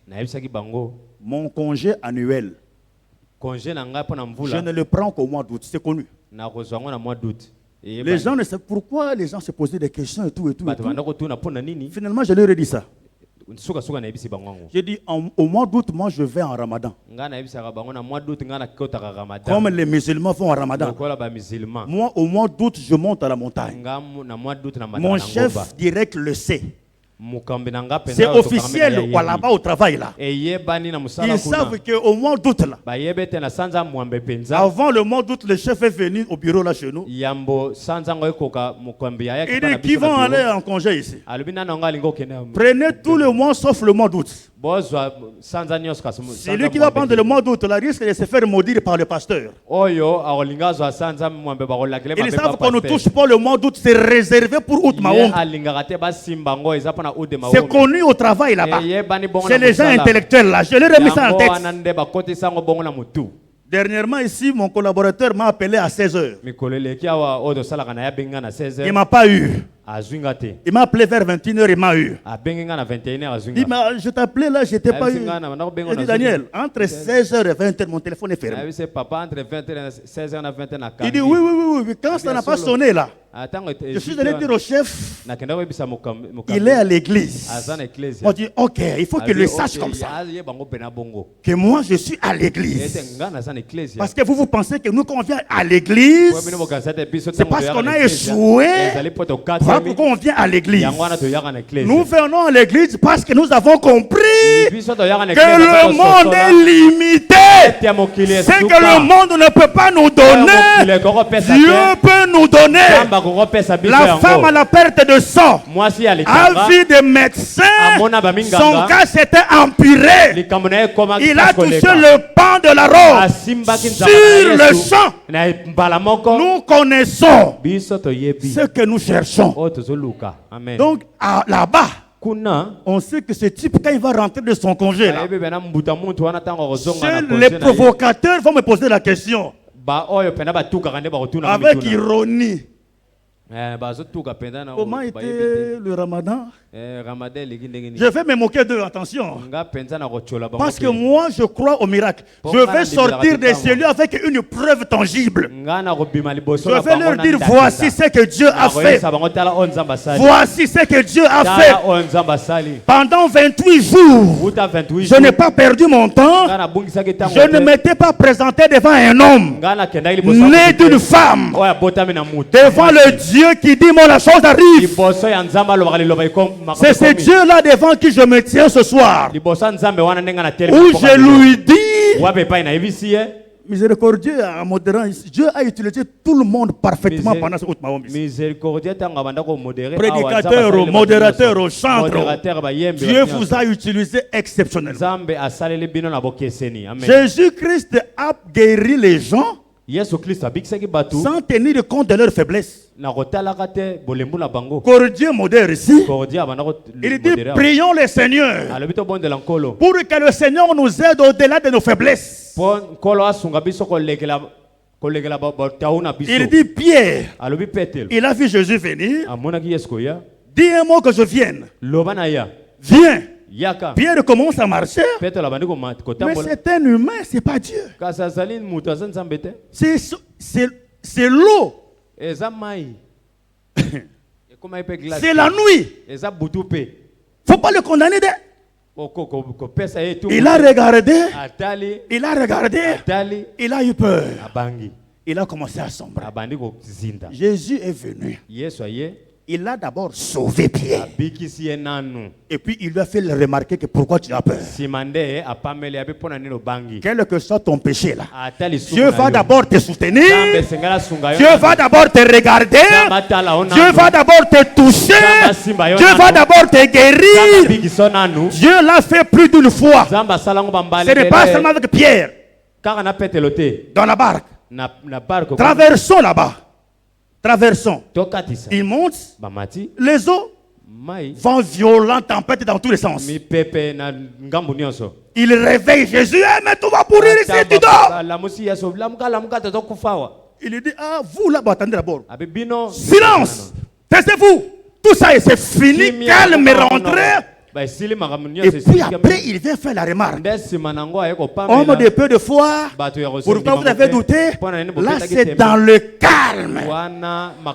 mon congé annuel, je ne le prends qu'au mois d'août. C'est connu. Les gens ne savent pourquoi les gens se posaient des questions et tout. Finalement, je leur ai dit ça. J'ai dit, au mois d'août, moi je vais en Ramadan. Comme les musulmans vont en Ramadan. Moi, au mois d'août, je monte à la montagne. Mon chef direct le sait. C'est officiel là-bas au travail là. Ils savent qu'au mois d'août là, avant le mois d'août, le chef est venu au bureau là chez nous. Il dit qu'ils vont aller en congé ici. Prenez tout le mois sauf le mois d'août. C'est lui qui va prendre le mois d'août, la risque de se faire maudire par le pasteur. Ils savent qu'on ne touche pas le mois d'août, c'est réservé pour août Mahombe. C'est connu au travail là-bas. C'est les gens intellectuels là. Je leur ai mis ça en tête. Dernièrement ici, mon collaborateur m'a appelé à 16h. Il ne m'a pas eu. Il m'a appelé vers 21h, il m'a eu. Il m'a, je t'appelais là, je n'étais pas eu. Il dit, Daniel, entre 16h et 20h, mon téléphone est fermé. Il dit, oui, quand ça n'a pas sonné là, je suis allé dire au chef, il est à l'église. On dit, ok, il faut qu'il le sache comme ça. Que moi, je suis à l'église. Parce que vous pensez que nous, quand on vient à l'église, c'est parce qu'on a échoué. Voilà pourquoi on vient à l'église. Nous venons à l'église parce que nous avons compris que le monde est limité. C'est que le monde ne peut pas nous donner. Dieu peut nous donner. La femme à la perte de sang a vu des médecins. Son cas s'était empiré. Il a touché le pan de la robe. Sur le champ, nous connaissons ce que nous cherchons. Donc là-bas, on sait que ce type, quand il va rentrer de son congé, là, les provocateurs vont me poser la question avec ironie. Comment était le Ramadan? Je vais me moquer d'eux, attention. Parce que moi, je crois au miracle. Je vais sortir de celui avec une preuve tangible. Je vais leur dire, voici ce que Dieu a fait. Voici ce que Dieu a fait. Pendant 28 jours, je n'ai pas perdu mon temps. Je ne m'étais pas présenté devant un homme, né d'une femme, devant le Dieu qui dit, moi la chose arrive. C'est ce Dieu-là devant qui je me tiens ce soir. Où je lui dis, miséricordieux en modérant, Dieu a utilisé tout le monde parfaitement pendant ce Mahombe. Prédicateur, modérateur, chantre, Dieu vous a utilisé exceptionnellement. Jésus-Christ a guéri les gens sans tenir compte de leur faiblesse. Cordier modère ici. Il dit prions le Seigneur pour que le Seigneur nous aide au-delà de nos faiblesses. Il dit Pierre, il a vu Jésus venir. Dis un mot que je vienne. Viens. Pierre commence à marcher. Mais c'est un humain, c'est pas Dieu. C'est l'eau. C'est la nuit. Faut pas le condamner. Il a regardé. Il a eu peur. Il a commencé à sombrer. Jésus est venu. Il a d'abord sauvé Pierre. Et puis il lui a fait remarquer que pourquoi tu as peur. Quel que soit ton péché là, Dieu va d'abord te soutenir. Dieu va d'abord te regarder. Dieu va d'abord te toucher. Dieu va d'abord te guérir. Dieu l'a fait plus d'une fois. Ce n'est pas seulement avec Pierre. Dans la barque. Traversons là-bas. Traversons. Il monte. Les eaux vont violentes, tempêtes dans tous les sens. Il réveille Jésus. Mais tu vas pourrir ici, tu dors. Il lui dit, ah, vous là-bas, attendez d'abord. Silence. Taisez-vous. Tout ça, c'est fini. Calme et rentrez. Et puis après, il vient faire la remarque. Homme de peu de foi, pourquoi vous avez douté? Là, c'est dans le calme.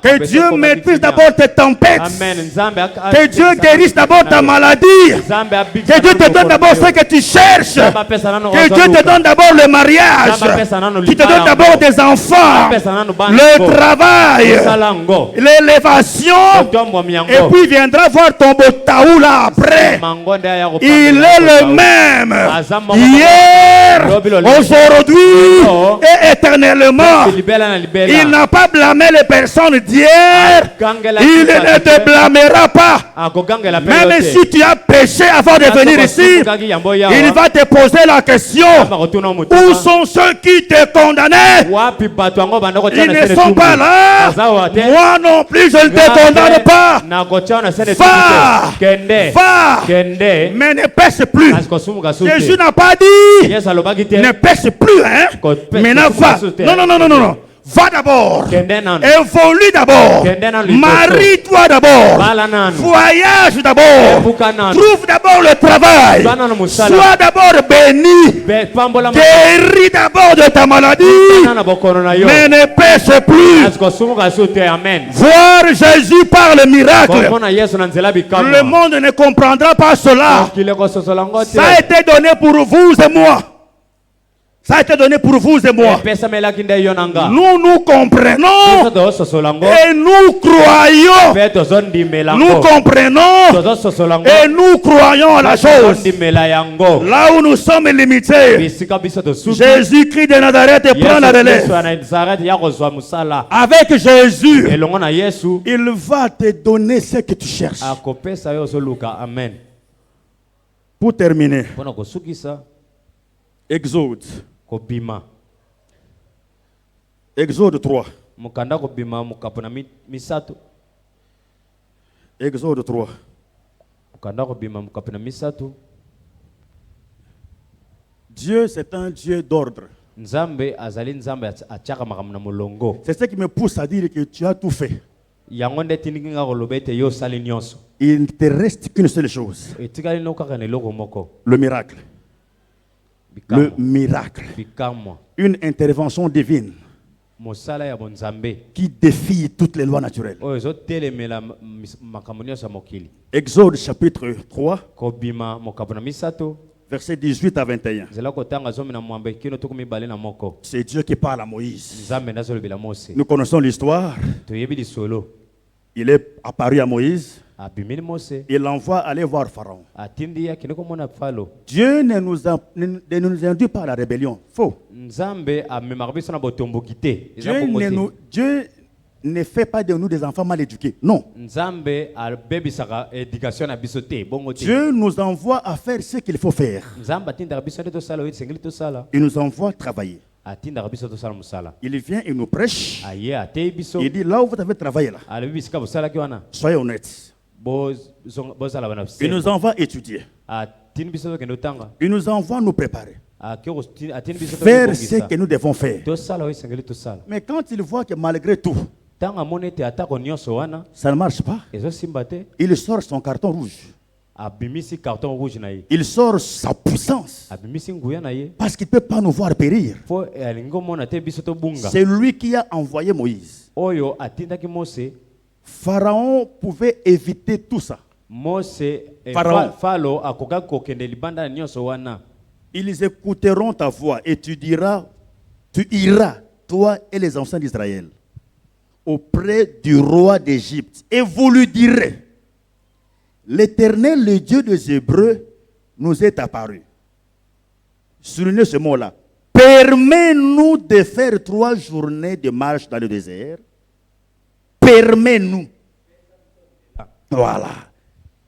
Que Dieu maîtrise d'abord tes tempêtes. Que Dieu guérisse d'abord ta maladie. Que Dieu te donne d'abord ce que tu cherches. Que Dieu te donne d'abord le mariage. Qu'il te donne d'abord des enfants. Le travail. L'élévation. Et puis il viendra voir ton beau taou là après. Il est le même hier, aujourd'hui et éternellement. Il n'a pas blâmé les personnes d'hier. Il ne te blâmera pas. Même si tu as péché avant de venir ici, il va te poser la question: où sont ceux qui te condamnaient? Ils ne sont pas là. Moi non plus, je ne te condamne pas. Va. Mais ne pêche plus. Jésus n'a pas dit ne pêche plus, hein? Maintenant va. Non. Va d'abord. Évolue d'abord. Marie-toi d'abord. Voyage d'abord. Trouve d'abord le travail. Sois d'abord béni. Guéris d'abord de ta maladie. Mais ne pêche plus. Voir Jésus par le miracle. Le monde ne comprendra pas cela. Ça a été donné pour vous et moi. Ça a été donné pour vous et moi. Nous comprenons et nous croyons. Nous comprenons et nous croyons à la chose. Là où nous sommes limités, Jésus-Christ de Nazareth prend la relève. Avec Jésus, il va te donner ce que tu cherches. Pour terminer, Exode. Exode 3. Exode 3. Dieu, c'est un Dieu d'ordre. C'est ce qui me pousse à dire que tu as tout fait. Il ne te reste qu'une seule chose. Le miracle. Le miracle. Une intervention divine qui défie toutes les lois naturelles. Exode chapitre 3, versets 18 à 21. C'est Dieu qui parle à Moïse. Nous connaissons l'histoire. Il est apparu à Moïse. Il l'envoie aller voir Pharaon. Dieu ne nous induit pas à la rébellion. Faux. Dieu ne fait pas de nous des enfants mal éduqués. Non. Dieu nous envoie à faire ce qu'il faut faire. Il nous envoie travailler. Il vient, il nous prêche. Il dit là où vous avez travaillé là, soyez honnêtes. Il nous envoie étudier. Il nous envoie nous préparer. Faire ce que nous devons faire. Mais quand il voit que malgré tout, ça ne marche pas, il sort son carton rouge. Il sort sa puissance. Parce qu'il ne peut pas nous voir périr. C'est lui qui a envoyé Moïse. Pharaon pouvait éviter tout ça. Pharaon, ils écouteront ta voix et tu iras, toi et les enfants d'Israël, auprès du roi d'Égypte. Et vous lui direz, l'Éternel, le Dieu des Hébreux, nous est apparu. Soulignez ce mot-là. Permets-nous de faire 3 journées de marche dans le désert. Permets-nous. Voilà.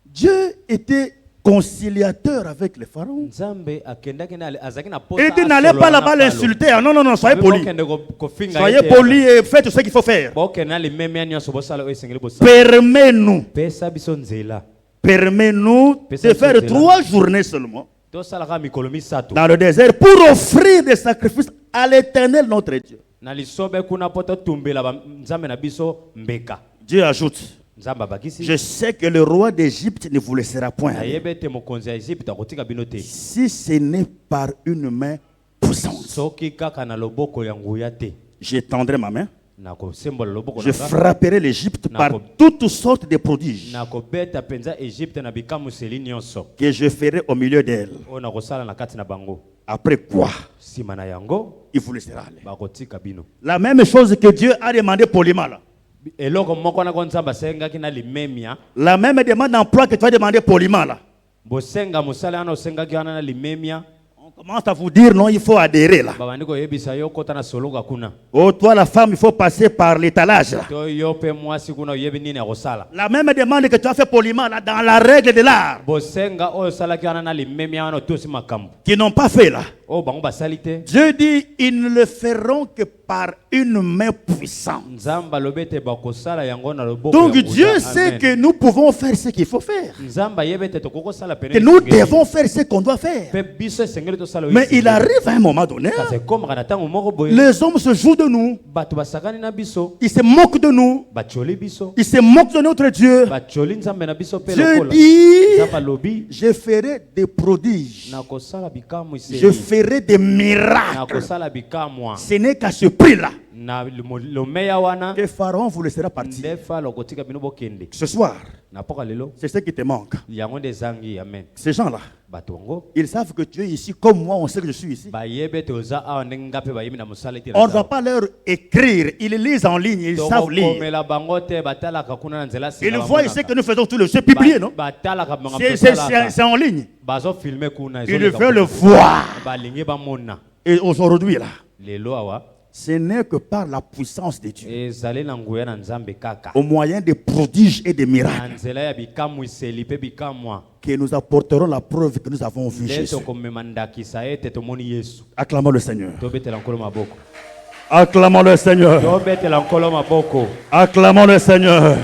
Dieu était conciliateur avec les pharaons. Il dit n'allez pas là-bas l'insulter. Non, non, non, soyez polis. Soyez polis et faites ce qu'il faut faire. Permets-nous. Permets-nous de faire 3 journées seulement dans le désert pour offrir des sacrifices à l'Éternel notre Dieu. Dieu ajoute, je sais que le roi d'Égypte ne vous laissera point aller, si ce n'est par une main puissante. J'étendrai ma main, je frapperai l'Égypte par toutes sortes de prodiges que je ferai au milieu d'elle. Après quoi, il vous laissera aller. La même chose que Dieu a demandé poliment là. La même demande d'emploi que tu as demandé poliment là. On commence à vous dire non, il faut adhérer là. Oh, toi la femme, il faut passer par l'étalage là. La même demande que tu as fait poliment là, dans la règle de l'art, qui n'ont pas fait là. Dieu dit, ils ne le feront que par une main puissante. Donc Dieu sait que nous pouvons faire ce qu'il faut faire. Que nous devons faire ce qu'on doit faire. Mais il arrive à un moment donné, les hommes se jouent de nous. Ils se moquent de nous. Ils se moquent de notre Dieu. Dieu dit, je ferai des prodiges. Je ferai des miracles. Ce n'est qu'à ce prix-là que Pharaon vous laissera partir. Ce soir, c'est ce qui te manque. Ces gens-là, ils savent que tu es ici comme moi, on sait que je suis ici. On ne va pas leur écrire, ils lisent en ligne, ils savent lire. Ils voient ici que nous faisons tout le... C'est publié, non? C'est en ligne. Ils veulent le voir. Et aujourd'hui, là, ce n'est que par la puissance de Dieu, au moyen des prodiges et des miracles, que nous apporterons la preuve que nous avons vu Jésus. Acclamons le Seigneur. Acclamons le Seigneur. Acclamons le Seigneur.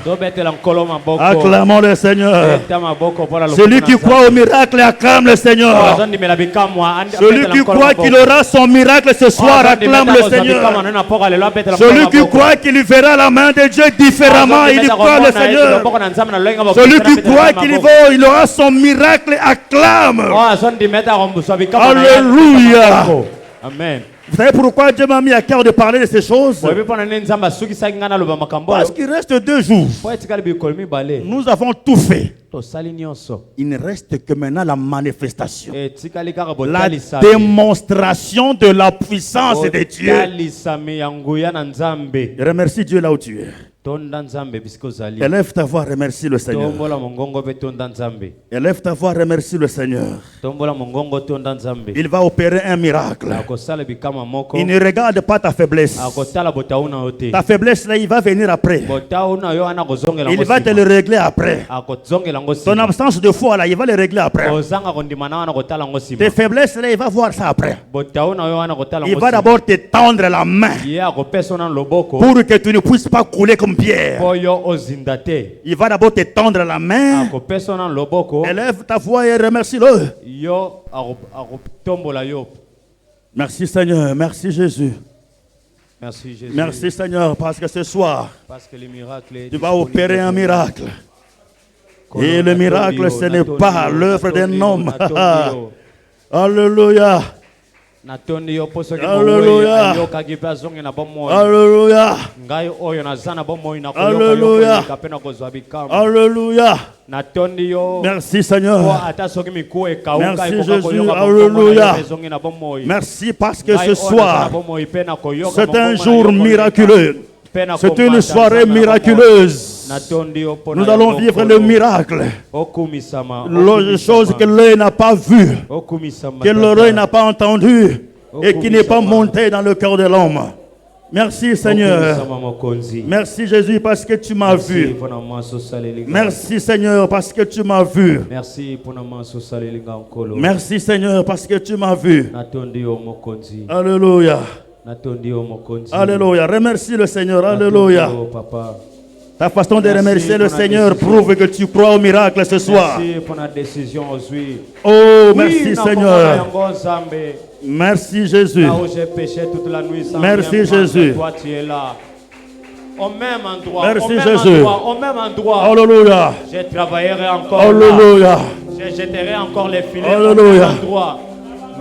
Acclamons le Seigneur. Celui qui croit au miracle acclame le Seigneur. Celui qui croit qu'il aura son miracle ce soir acclame le Seigneur. Celui qui croit qu'il verra la main de Dieu différemment, il croit le Seigneur. Celui qui croit qu'il aura son miracle acclame. Alléluia. Amen. Vous savez pourquoi Dieu m'a mis à cœur de parler de ces choses? Parce qu'il reste 2 jours. Nous avons tout fait. Il ne reste que maintenant la manifestation, la démonstration de la puissance de Dieu. Remercie Dieu là où tu es. Élève ta voix, remercie le Seigneur. Élève ta voix, remercie le Seigneur. Il va opérer un miracle. Il ne regarde pas ta faiblesse. Ta faiblesse là, il va venir après. Il va te le régler après. Ton absence de foi là, il va les régler après. Tes faiblesses là, il va voir ça après. Il va d'abord te tendre la main pour que tu ne puisses pas couler comme Pierre. Il va d'abord te tendre la main. Élève ta voix et remercie-le. Merci Seigneur, merci Jésus. Merci Jésus. Merci Seigneur parce que ce soir, tu vas opérer un miracle. Et le miracle, ce n'est pas l'œuvre d'un homme. Alléluia. Alléluia. Alléluia. Alléluia. Alléluia. Merci Seigneur. Merci Jésus. Alléluia. Merci parce que ce soir, c'est un jour miraculeux. C'est une soirée miraculeuse. Nous allons vivre le miracle. Les choses que l'œil n'a pas vues, que l'oreille n'a pas entendues et qui n'est pas montée dans le cœur de l'homme. Merci Seigneur. Merci Jésus parce que tu m'as vu. Merci Seigneur parce que tu m'as vu. Merci Seigneur parce que tu m'as vu. Alléluia. Alléluia. Remercie le Seigneur. Alléluia. Ta façon de remercier le Seigneur prouve que tu crois au miracle ce soir. Merci pour la décision aujourd'hui. Oh, merci Seigneur. Merci Jésus. Là où j'ai péché toute la nuit sans merci Jésus. Toi tu es là. Au même endroit. Merci au même Jésus. Endroit, au même endroit. Alléluia. Je travaillerai encore Alléluia. là. Je jetterai encore les filets Alléluia. au même endroit.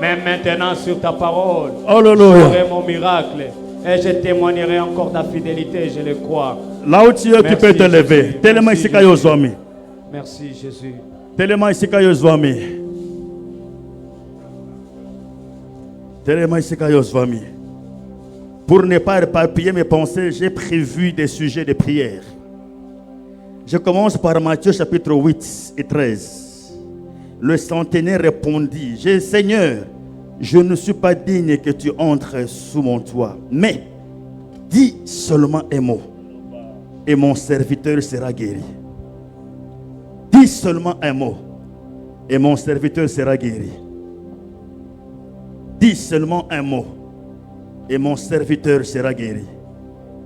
Mais maintenant sur ta parole. Alléluia. Je ferai mon miracle. Et je témoignerai encore ta fidélité, je le crois. Là où tu es, tu peux te lever. Tellement ici qu'il y a. Merci Jésus. Tellement ici qu'il y a. Tellement ici qu'il y a. Pour ne pas éparpiller mes pensées, j'ai prévu des sujets de prière. Je commence par Matthieu chapitre 8 et 13. Le centenaire répondit, Seigneur, je ne suis pas digne que tu entres sous mon toit, mais dis seulement un mot et mon serviteur sera guéri. Dis seulement un mot et mon serviteur sera guéri. Dis seulement un mot et mon serviteur sera guéri.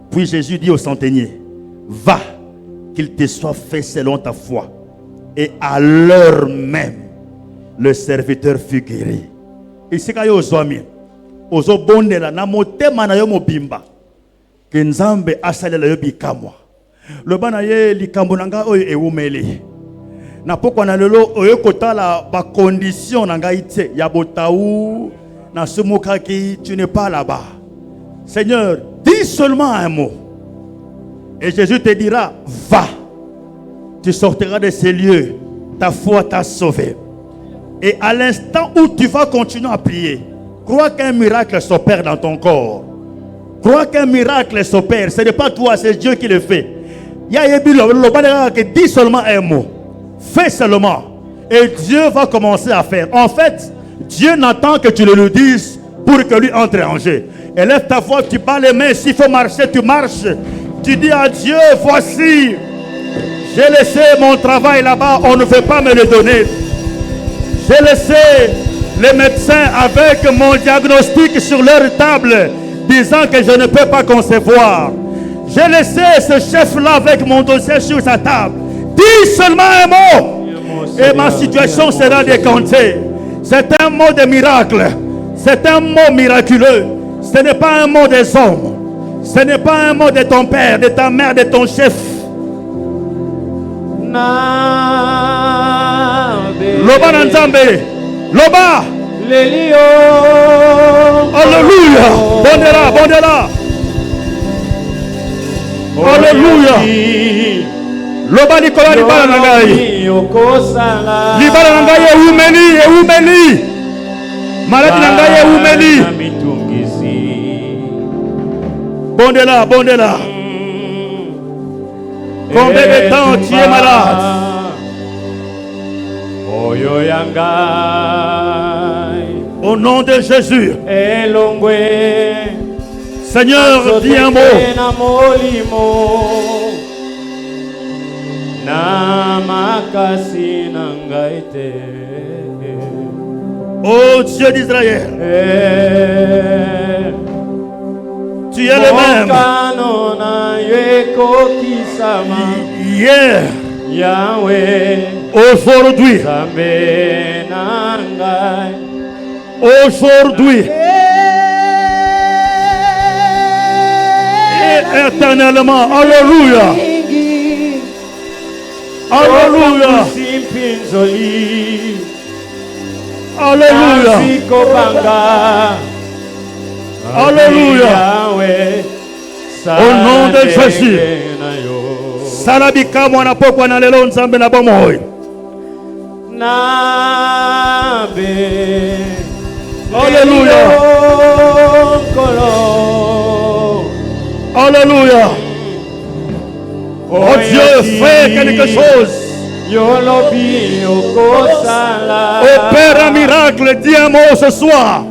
Puis Jésus dit au centenier, va, qu'il te soit fait selon ta foi. Et à l'heure même, le serviteur fut guéri. Ici kayo ozwami ozo bondela na motema na yo mobimba ke Nzambe asalela yo bikamwa loba na ye likambo nanga oyo ewumeli na pokwa na lelo oyo kotala ba condition nanga ite ya botaou na sumukaki tu n'es pas là-bas. Seigneur, dis seulement un mot et Jésus te dira va, tu sortiras de ces lieux, ta foi t'a sauvé. Et à l'instant où tu vas continuer à prier, crois qu'un miracle s'opère dans ton corps. Crois qu'un miracle s'opère. Ce n'est pas toi, c'est Dieu qui le fait. Dis seulement un mot. Fais seulement. Et Dieu va commencer à faire. En fait, Dieu n'attend que tu le lui dises pour que lui entre en jeu. Élève ta voix, tu bats les mains. S'il faut marcher, tu marches. Tu dis à Dieu, voici, j'ai laissé mon travail là-bas, on ne veut pas me le donner. J'ai laissé les médecins avec mon diagnostic sur leur table, disant que je ne peux pas concevoir. J'ai laissé ce chef-là avec mon dossier sur sa table. Dis seulement un mot et ma situation sera décantée. C'est un mot de miracle. C'est un mot miraculeux. Ce n'est pas un mot des hommes. Ce n'est pas un mot de ton père, de ta mère, de ton chef. Loba Nzambe, Loba. Alléluia. Bondela, bondela. Alléluia. Loba Nicolas libala nangai. Libala nangai eumeli. Maladi nangai eumeli. Bondela, bondela. Combien de temps tu es malade? Au nom de Jésus. Seigneur, dis un mot. Oh Dieu d'Israël, tu es le même. Hier, aujourd'hui, et éternellement. Alléluia. Alléluia. Alléluia. Alléluia. Au nom de Jésus. Salabika mwana pokwa na lelo nzambe na bomoi. Alléluia. Alléluia. Oh Dieu, fais quelque chose. Opère un miracle, dis un mot ce soir.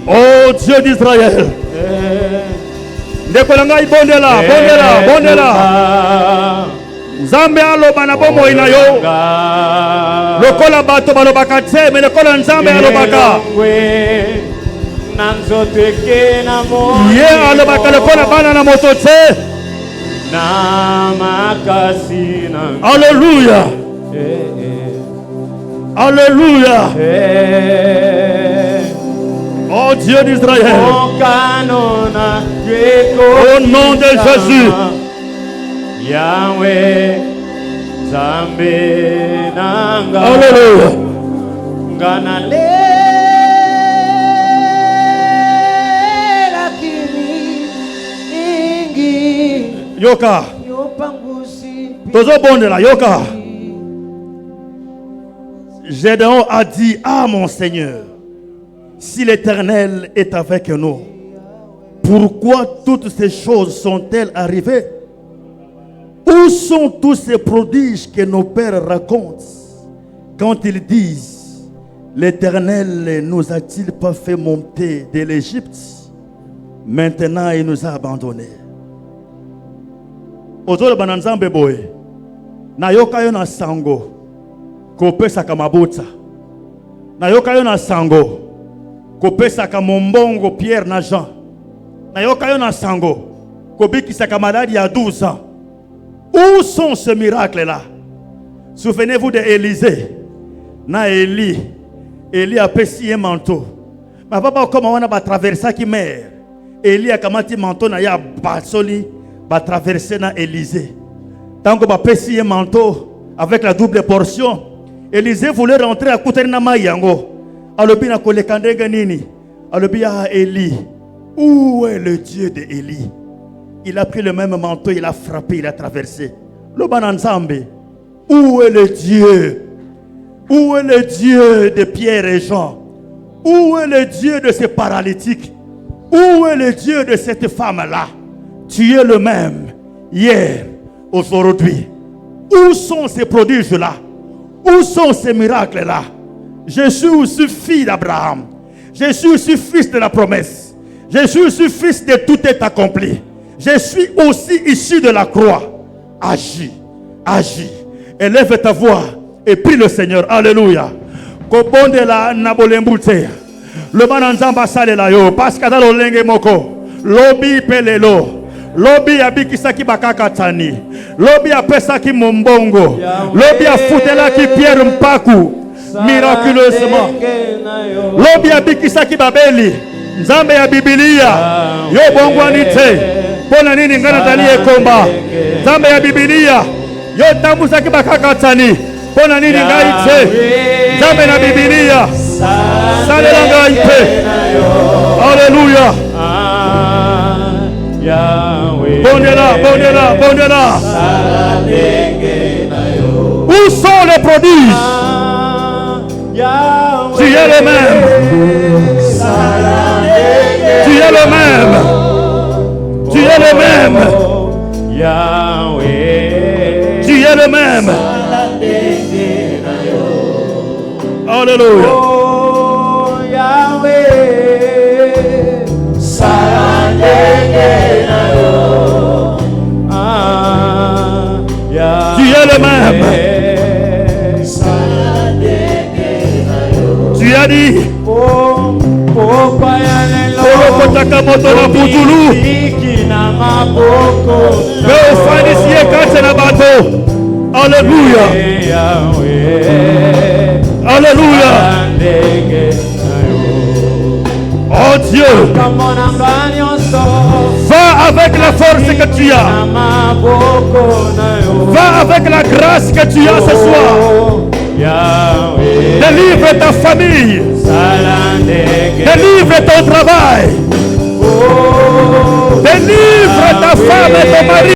Oh Dieu d'Israël. Ndekolangai bondela, bondela, bondela. Nzambe aloba na bomoi na yo. Lokola bato balobaka te, mais lokola nzambe alobaka. Ye alobaka lokola bana na moto te. Alléluia. Alléluia. Oh Dieu d'Israël. Au nom de Jésus. Yahweh. Alléluia. Yoka. Tozo bondela yoka. Gédéon a dit: ah mon Seigneur, si l'Éternel est avec nous, pourquoi toutes ces choses sont-elles arrivées? Où sont tous ces prodiges que nos pères racontent quand ils disent: l'Éternel nous a-t-il pas fait monter de l'Égypte? Maintenant il nous a abandonnés. Ozolo bananzambe boy na yoka yo na sango kopesa kamabuta na yoka yo na sango kopesa kamombongo Pierre na Jean na yoka yo na sango kobikisa kamaladi ya 12 ans. Où sont ces miracles là? Souvenez-vous de Élisée na Élie a pesi un manteau. Ma papa comment on a traversé qui mer. Élie a kamati manteau na ya basoli va traverser dans Élysée. Tant que va pesi un manteau avec la double portion, Élysée voulait rentrer à Kouterina Mayango. Alobi na kolekandega nini. Alobi a Élie. Où est le Dieu de Élie? Il a pris le même manteau, il a frappé, il a traversé. Le bananzambe. Où est le Dieu? Où est le Dieu de Pierre et Jean? Où est le Dieu de ces paralytiques? Où est le Dieu de cette femme-là? Tu es le même hier, aujourd'hui. Où sont ces prodiges-là? Où sont ces miracles-là? Je suis aussi fille d'Abraham. Je suis aussi fils de la promesse. Je suis aussi fils de tout est accompli. Je suis aussi issu de la croix. Agis, agis. Élève ta voix et prie le Seigneur. Alléluia. Kobondela nabolembute. Le bananzamba sale la yo. Paskada lo lenge moko. Lobi pelelo. Lobi abikisaki bakaka tani. Lobi apesaki mombongo. Lobi afutelaki Pierre Mpaku. Miraculeusement. Lobi abikisaki babeli. Nzambe ya Biblia. Yo bongwani te. Pona nini ngana tali ekomba. Nzambe ya Biblia. Yo tambusaki bakaka tani. Pona nini ngai te. Nzambe na Biblia. Salela ngai te. Alléluia. Bondela, bondela, bondela. Où sont les prodiges? Tu es le même. Tu es le même. Tu es le même. Tu es le même. Alléluia. Kolokotaka moto na putulu. Mais ofanisi ekate na bato. Alléluia. Alléluia. Oh Dieu, va avec la force que tu as. Va avec la grâce que tu as ce soir. Délivre ta famille. Délivre ton travail. Délivre ta femme et ton mari.